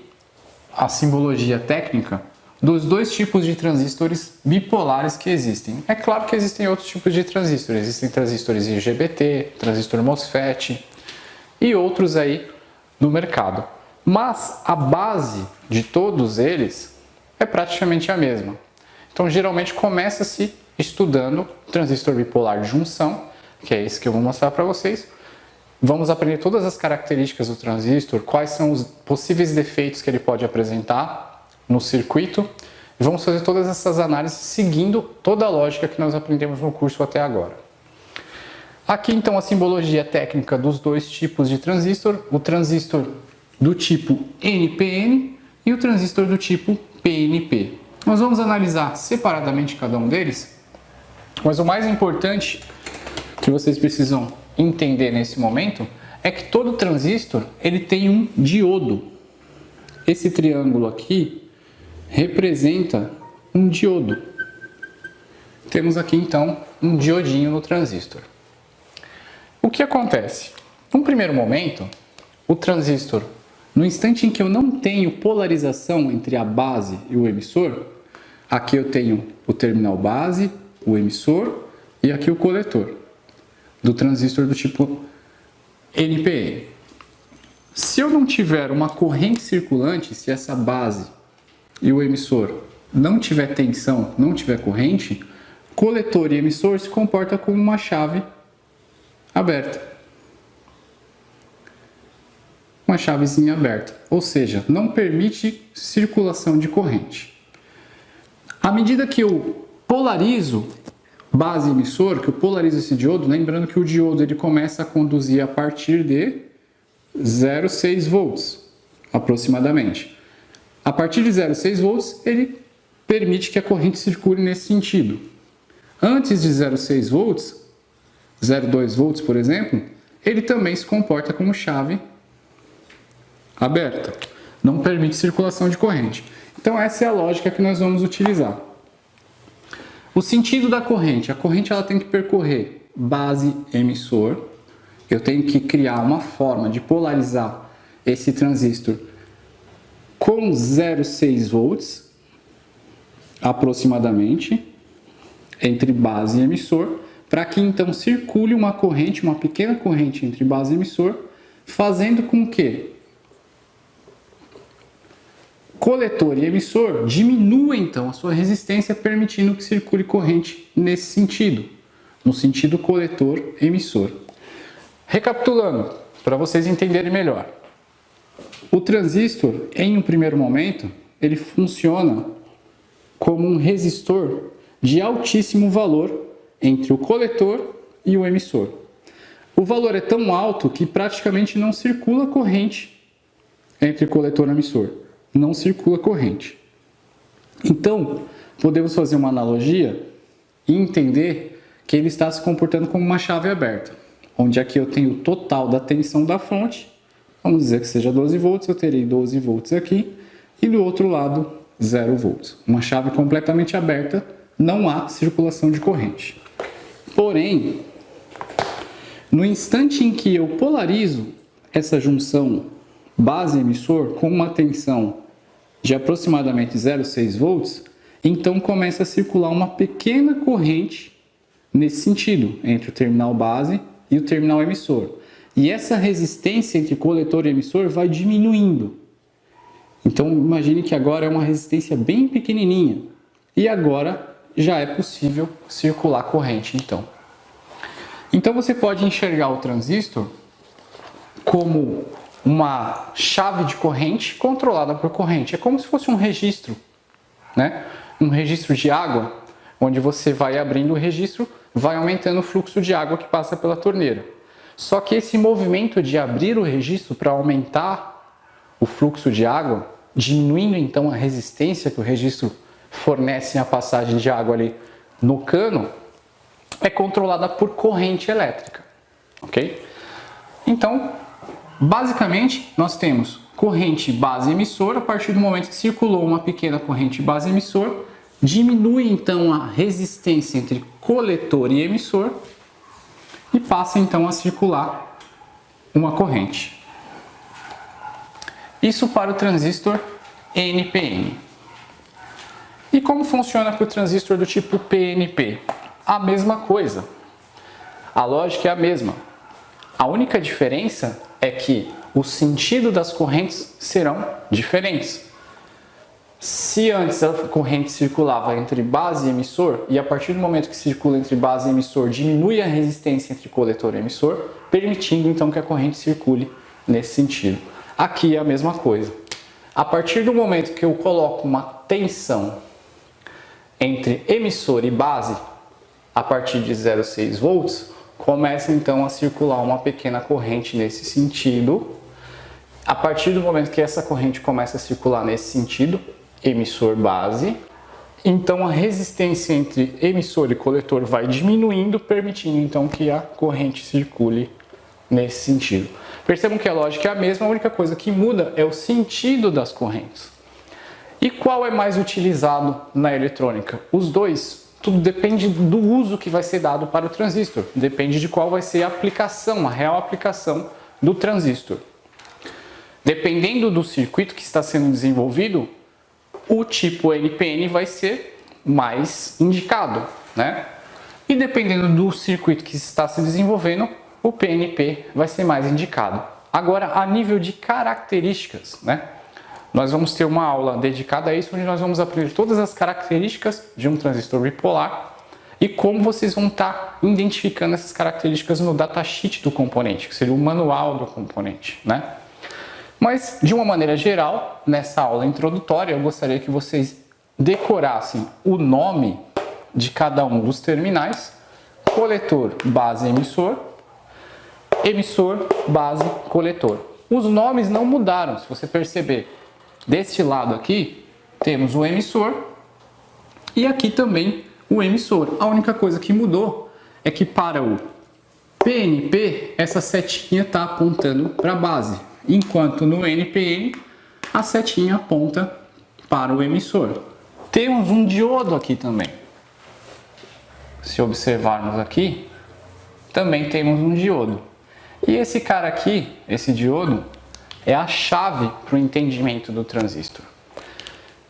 a simbologia técnica dos dois tipos de transistores bipolares que existem. É claro que existem outros tipos de transistores, existem transistores IGBT, transistor MOSFET e outros aí no mercado. Mas a base de todos eles é praticamente a mesma. Então geralmente começa-se estudando transistor bipolar de junção, que é esse que eu vou mostrar para vocês. Vamos aprender todas as características do transistor, quais são os possíveis defeitos que ele pode apresentar no circuito. E vamos fazer todas essas análises seguindo toda a lógica que nós aprendemos no curso até agora. Aqui então a simbologia técnica dos dois tipos de transistor, o transistor do tipo NPN e o transistor do tipo PNP. Nós vamos analisar separadamente cada um deles, mas o mais importante que vocês precisam entender nesse momento é que todo transistor ele tem um diodo. Esse triângulo aqui representa um diodo. Temos aqui então um diodinho no transistor. O que acontece? Num primeiro momento, o transistor, no instante em que eu não tenho polarização entre a base e o emissor, aqui eu tenho o terminal base, o emissor e aqui o coletor do transistor do tipo NPN. Se eu não tiver uma corrente circulante, se essa base e o emissor não tiver tensão, não tiver corrente, coletor e emissor se comporta como uma chave aberta. Uma chavezinha aberta, ou seja, não permite circulação de corrente. À medida que eu polarizo base e emissor, que eu polarizo esse diodo, lembrando que o diodo ele começa a conduzir a partir de 0,6 volts, aproximadamente. A partir de 0,6 volts, ele permite que a corrente circule nesse sentido. Antes de 0,6 volts, 0,2 volts, por exemplo, ele também se comporta como chave aberta. Não permite circulação de corrente. Então essa é a lógica que nós vamos utilizar. O sentido da corrente. A corrente ela tem que percorrer base emissor. Eu tenho que criar uma forma de polarizar esse transistor com 0,6 volts, aproximadamente, entre base e emissor, para que então circule uma corrente, uma pequena corrente entre base e emissor, fazendo com que coletor e emissor diminua então a sua resistência, permitindo que circule corrente nesse sentido, no sentido coletor-emissor. Recapitulando, para vocês entenderem melhor. O transistor, em um primeiro momento, ele funciona como um resistor de altíssimo valor entre o coletor e o emissor. O valor é tão alto que praticamente não circula corrente entre coletor e emissor. Não circula corrente. Então, podemos fazer uma analogia e entender que ele está se comportando como uma chave aberta, onde aqui eu tenho o total da tensão da fonte, vamos dizer que seja 12 volts, eu terei 12 volts aqui, e do outro lado 0 volts. Uma chave completamente aberta, não há circulação de corrente. Porém, no instante em que eu polarizo essa junção base-emissor com uma tensão de aproximadamente 0,6 volts, então começa a circular uma pequena corrente nesse sentido, entre o terminal base e o terminal emissor. E essa resistência entre coletor e emissor vai diminuindo. Então imagine que agora é uma resistência bem pequenininha. E agora já é possível circular corrente, então. Então você pode enxergar o transistor como uma chave de corrente controlada por corrente. É como se fosse um registro, né? Um registro de água, onde você vai abrindo o registro, vai aumentando o fluxo de água que passa pela torneira. Só que esse movimento de abrir o registro para aumentar o fluxo de água, diminuindo então a resistência que o registro fornece à passagem de água ali no cano, é controlada por corrente elétrica, ok? Então, basicamente, nós temos corrente base-emissor. A partir do momento que circulou uma pequena corrente base-emissor, diminui então a resistência entre coletor e emissor e passa então a circular uma corrente. Isso para o transistor NPN. E como funciona para o transistor do tipo PNP? A mesma coisa. A lógica é a mesma. A única diferença é que o sentido das correntes serão diferentes. Se antes a corrente circulava entre base e emissor, e a partir do momento que circula entre base e emissor diminui a resistência entre coletor e emissor, permitindo então que a corrente circule nesse sentido. Aqui é a mesma coisa. A partir do momento que eu coloco uma tensão entre emissor e base, a partir de 0,6 volts, começa então a circular uma pequena corrente nesse sentido. A partir do momento que essa corrente começa a circular nesse sentido, emissor-base, então a resistência entre emissor e coletor vai diminuindo, permitindo então que a corrente circule nesse sentido. Percebam que a lógica é a mesma, a única coisa que muda é o sentido das correntes. E qual é mais utilizado na eletrônica? Os dois. Tudo depende do uso que vai ser dado para o transistor. Depende de qual vai ser a aplicação, a real aplicação do transistor. Dependendo do circuito que está sendo desenvolvido, o tipo NPN vai ser mais indicado, né? E dependendo do circuito que está se desenvolvendo, o PNP vai ser mais indicado. Agora, a nível de características, né? Nós vamos ter uma aula dedicada a isso, onde nós vamos aprender todas as características de um transistor bipolar e como vocês vão estar identificando essas características no datasheet do componente, que seria o manual do componente, né? Mas, de uma maneira geral, nessa aula introdutória, eu gostaria que vocês decorassem o nome de cada um dos terminais: coletor, base, emissor, emissor, base, coletor. Os nomes não mudaram, se você perceber. Deste lado aqui, temos o emissor e aqui também o emissor. A única coisa que mudou é que para o PNP, essa setinha está apontando para a base, enquanto no NPN, a setinha aponta para o emissor. Temos um diodo aqui também. Se observarmos aqui, também temos um diodo. E esse cara aqui, esse diodo, é a chave para o entendimento do transistor.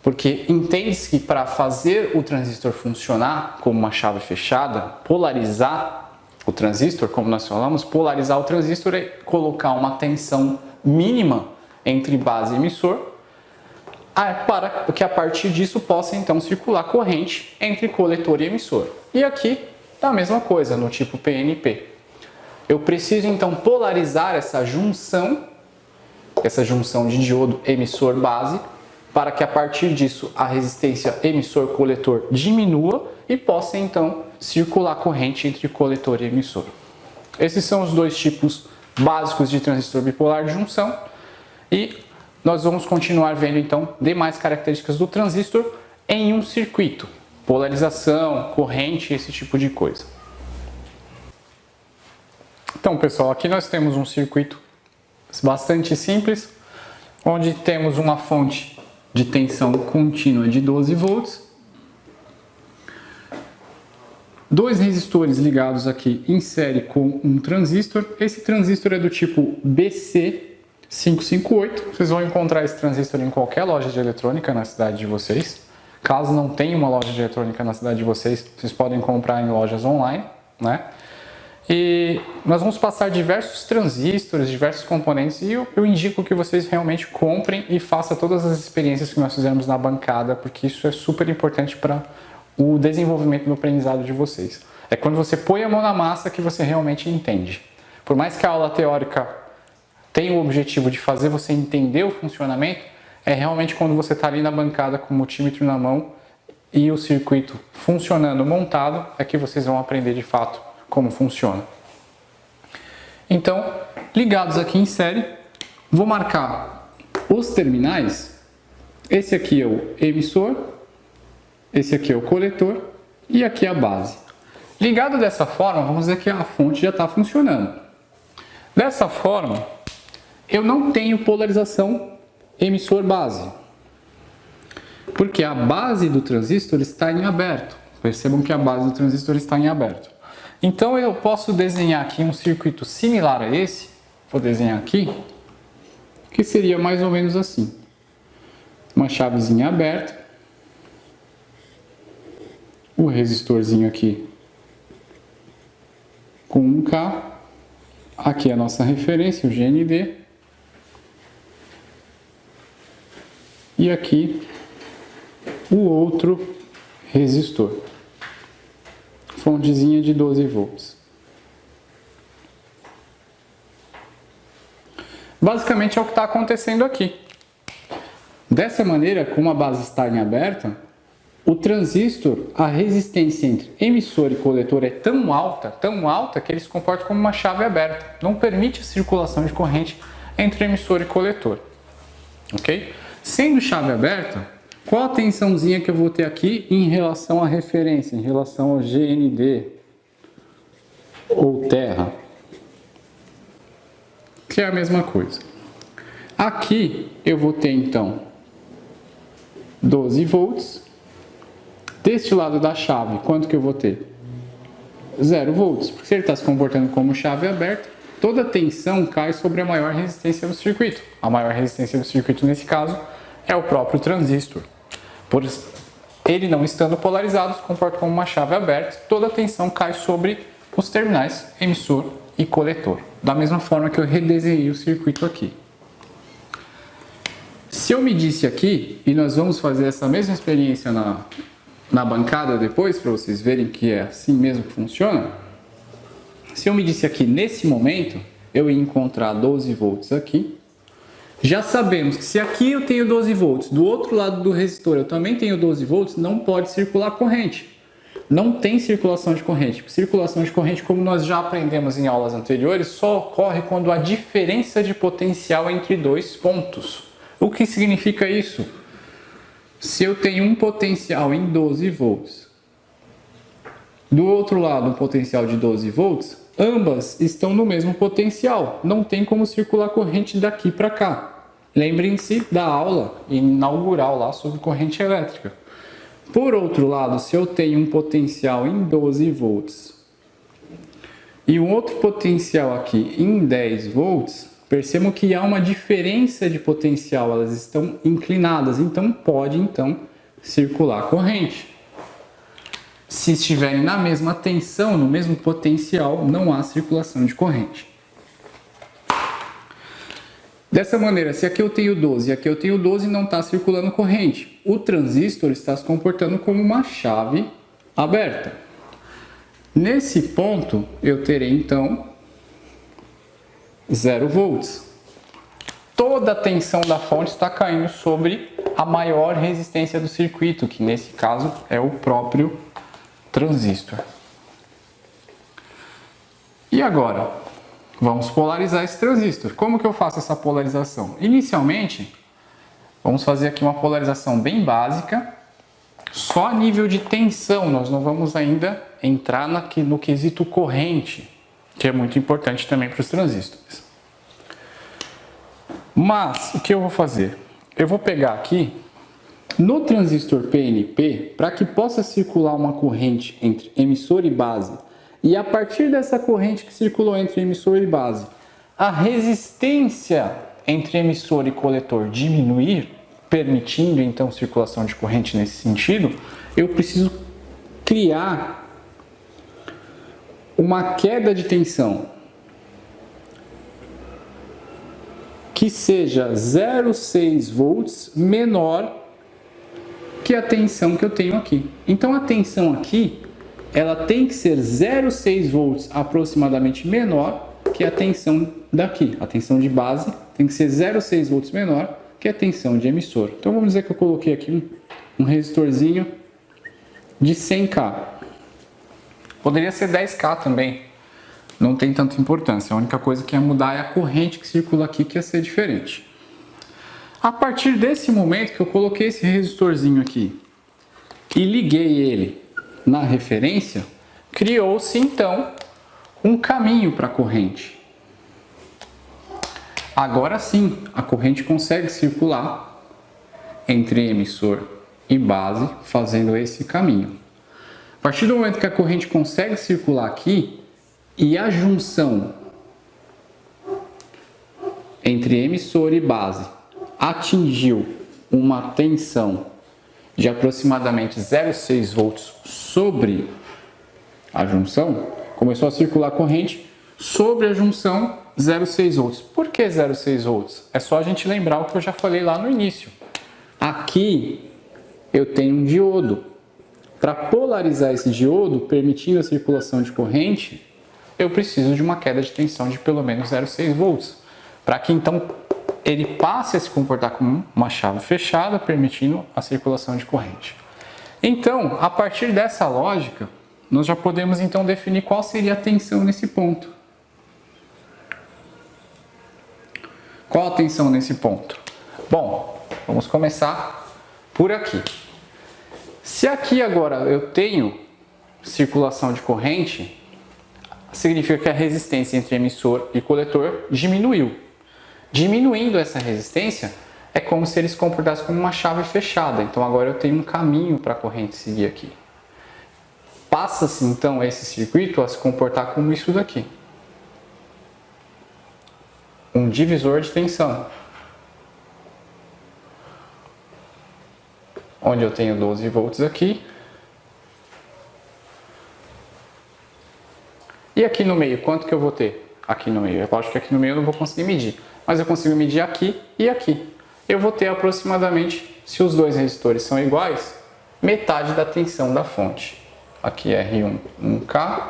Porque entende-se que para fazer o transistor funcionar como uma chave fechada, polarizar o transistor, como nós falamos, polarizar o transistor é colocar uma tensão mínima entre base e emissor, para que a partir disso possa então circular corrente entre coletor e emissor. E aqui é a mesma coisa, no tipo PNP. Eu preciso então polarizar essa junção de diodo emissor-base, para que a partir disso a resistência emissor-coletor diminua e possa então circular corrente entre coletor e emissor. Esses são os dois tipos básicos de transistor bipolar de junção e nós vamos continuar vendo então demais características do transistor em um circuito, polarização, corrente, esse tipo de coisa. Então, pessoal, aqui nós temos um circuito bastante simples, onde temos uma fonte de tensão contínua de 12 volts. Dois resistores ligados aqui em série com um transistor. Esse transistor é do tipo BC558. Vocês vão encontrar esse transistor em qualquer loja de eletrônica na cidade de vocês. Caso não tenha uma loja de eletrônica na cidade de vocês, vocês podem comprar em lojas online, né? E nós vamos passar diversos transistores, diversos componentes, e eu indico que vocês realmente comprem e façam todas as experiências que nós fizemos na bancada, porque isso é super importante para o desenvolvimento do aprendizado de vocês. É quando você põe a mão na massa que você realmente entende. Por mais que a aula teórica tenha o objetivo de fazer você entender o funcionamento, é realmente quando você está ali na bancada com o multímetro na mão e o circuito funcionando, montado, é que vocês vão aprender de fato como funciona. Então, ligados aqui em série, vou marcar os terminais. Esse aqui é o emissor, esse aqui é o coletor e aqui é a base. Ligado dessa forma, vamos dizer que a fonte já está funcionando. Dessa forma, eu não tenho polarização emissor-base, porque a base do transistor está em aberto. Percebam que a base do transistor está em aberto. Então eu posso desenhar aqui um circuito similar a esse, vou desenhar aqui, que seria mais ou menos assim. Uma chavezinha aberta, o resistorzinho aqui com 1K, aqui é a nossa referência, o GND, e aqui o outro resistor. Fontezinha de 12 volts. Basicamente é o que está acontecendo aqui. Dessa maneira, como a base está em aberta, o transistor, a resistência entre emissor e coletor é tão alta que ele se comporta como uma chave aberta. Não permite a circulação de corrente entre emissor e coletor. Ok? Sendo chave aberta, qual a tensãozinha que eu vou ter aqui em relação à referência, em relação ao GND ou terra? Que é a mesma coisa. Aqui eu vou ter então 12 volts. Deste lado da chave, quanto que eu vou ter? 0 volts. Porque se ele está se comportando como chave aberta, toda a tensão cai sobre a maior resistência do circuito. A maior resistência do circuito, nesse caso, é o próprio transistor. Por ele não estando polarizado, se comporta como uma chave aberta, toda a tensão cai sobre os terminais emissor e coletor. Da mesma forma que eu redesenhei o circuito aqui. Se eu medisse aqui, e nós vamos fazer essa mesma experiência na bancada depois, para vocês verem que é assim mesmo que funciona. Se eu medisse aqui nesse momento, eu ia encontrar 12 volts aqui. Já sabemos que se aqui eu tenho 12 volts, do outro lado do resistor eu também tenho 12 volts, não pode circular corrente. Não tem circulação de corrente. Circulação de corrente, como nós já aprendemos em aulas anteriores, só ocorre quando há diferença de potencial entre dois pontos. O que significa isso? Se eu tenho um potencial em 12 volts, do outro lado um potencial de 12 volts, ambas estão no mesmo potencial. Não tem como circular corrente daqui para cá. Lembrem-se da aula inaugural lá sobre corrente elétrica. Por outro lado, se eu tenho um potencial em 12 volts e um outro potencial aqui em 10 volts, percebam que há uma diferença de potencial, elas estão inclinadas, então pode circular corrente. Se estiverem na mesma tensão, no mesmo potencial, não há circulação de corrente. Dessa maneira, se aqui eu tenho 12 e aqui eu tenho 12, não está circulando corrente. O transistor está se comportando como uma chave aberta. Nesse ponto, eu terei então 0 volts. Toda a tensão da fonte está caindo sobre a maior resistência do circuito, que nesse caso é o próprio transistor. E agora, vamos polarizar esse transistor. Como que eu faço essa polarização? Inicialmente, vamos fazer aqui uma polarização bem básica, só a nível de tensão, nós não vamos ainda entrar no quesito corrente, que é muito importante também para os transistores. Mas, o que eu vou fazer? Eu vou pegar aqui No transistor PNP, para que possa circular uma corrente entre emissor e base, e a partir dessa corrente que circulou entre emissor e base, a resistência entre emissor e coletor diminuir, permitindo então circulação de corrente nesse sentido, eu preciso criar uma queda de tensão que seja 0,6 volts menor que a tensão que eu tenho aqui. Então a tensão aqui, ela tem que ser 0,6 volts aproximadamente menor que a tensão daqui. A tensão de base tem que ser 0,6 volts menor que a tensão de emissor. Então vamos dizer que eu coloquei aqui um resistorzinho de 100K. Poderia ser 10K também. Não tem tanta importância. A única coisa que ia mudar é a corrente que circula aqui, que ia ser diferente. A partir desse momento que eu coloquei esse resistorzinho aqui e liguei ele na referência, criou-se então um caminho para a corrente. Agora sim, a corrente consegue circular entre emissor e base, fazendo esse caminho. A partir do momento que a corrente consegue circular aqui e a junção entre emissor e base atingiu uma tensão de aproximadamente 0,6 volts sobre a junção, começou a circular a corrente sobre a junção 0,6 volts. Por que 0,6 volts? É só a gente lembrar o que eu já falei lá no início. Aqui eu tenho um diodo. Para polarizar esse diodo, permitindo a circulação de corrente, eu preciso de uma queda de tensão de pelo menos 0,6 volts. Para que então ele passe a se comportar como uma chave fechada, permitindo a circulação de corrente. Então, a partir dessa lógica, nós já podemos então definir qual seria a tensão nesse ponto. Qual a tensão nesse ponto? Bom, vamos começar por aqui. Se aqui agora eu tenho circulação de corrente, significa que a resistência entre emissor e coletor diminuiu. Diminuindo essa resistência, é como se ele se comportasse como uma chave fechada. Então agora eu tenho um caminho para a corrente seguir aqui. Passa-se então esse circuito a se comportar como isso daqui. Um divisor de tensão. Onde eu tenho 12 volts aqui. E aqui no meio, quanto que eu vou ter? Aqui no meio. É lógico que aqui no meio eu não vou conseguir medir. Mas eu consigo medir aqui e aqui. Eu vou ter aproximadamente, se os dois resistores são iguais, metade da tensão da fonte. Aqui R1, 1K,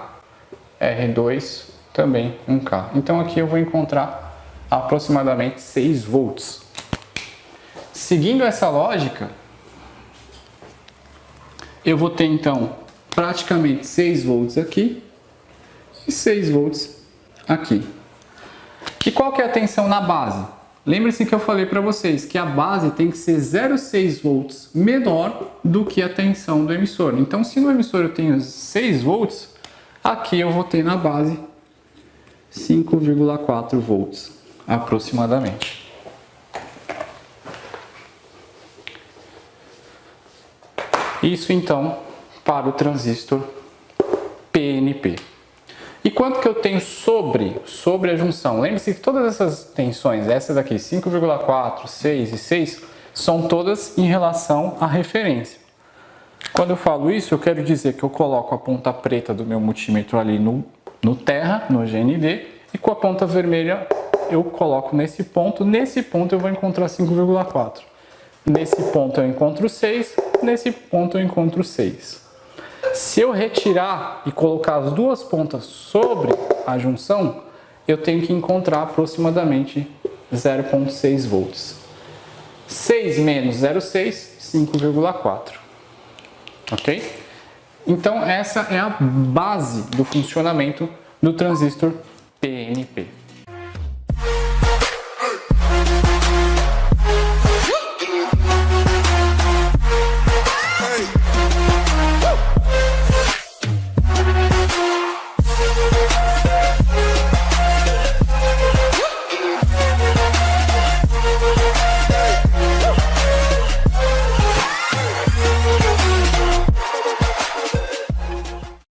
R2 também 1K. Então aqui eu vou encontrar aproximadamente 6 volts. Seguindo essa lógica, eu vou ter então praticamente 6 volts aqui e 6 volts aqui. E qual que é a tensão na base? Lembre-se que eu falei para vocês que a base tem que ser 0,6 volts menor do que a tensão do emissor. Então, se no emissor eu tenho 6 volts, aqui eu vou ter na base 5,4 volts aproximadamente. Isso então para o transistor PNP. E quanto que eu tenho sobre a junção? Lembre-se que todas essas tensões, essas aqui, 5,4, 6 e 6, são todas em relação à referência. Quando eu falo isso, eu quero dizer que eu coloco a ponta preta do meu multímetro ali no terra, no GND, e com a ponta vermelha eu coloco nesse ponto eu vou encontrar 5,4. Nesse ponto eu encontro 6, nesse ponto eu encontro 6. Se eu retirar e colocar as duas pontas sobre a junção, eu tenho que encontrar aproximadamente 0,6 volts. 6 menos 0,6, 5,4. Ok? Então essa é a base do funcionamento do transistor PNP.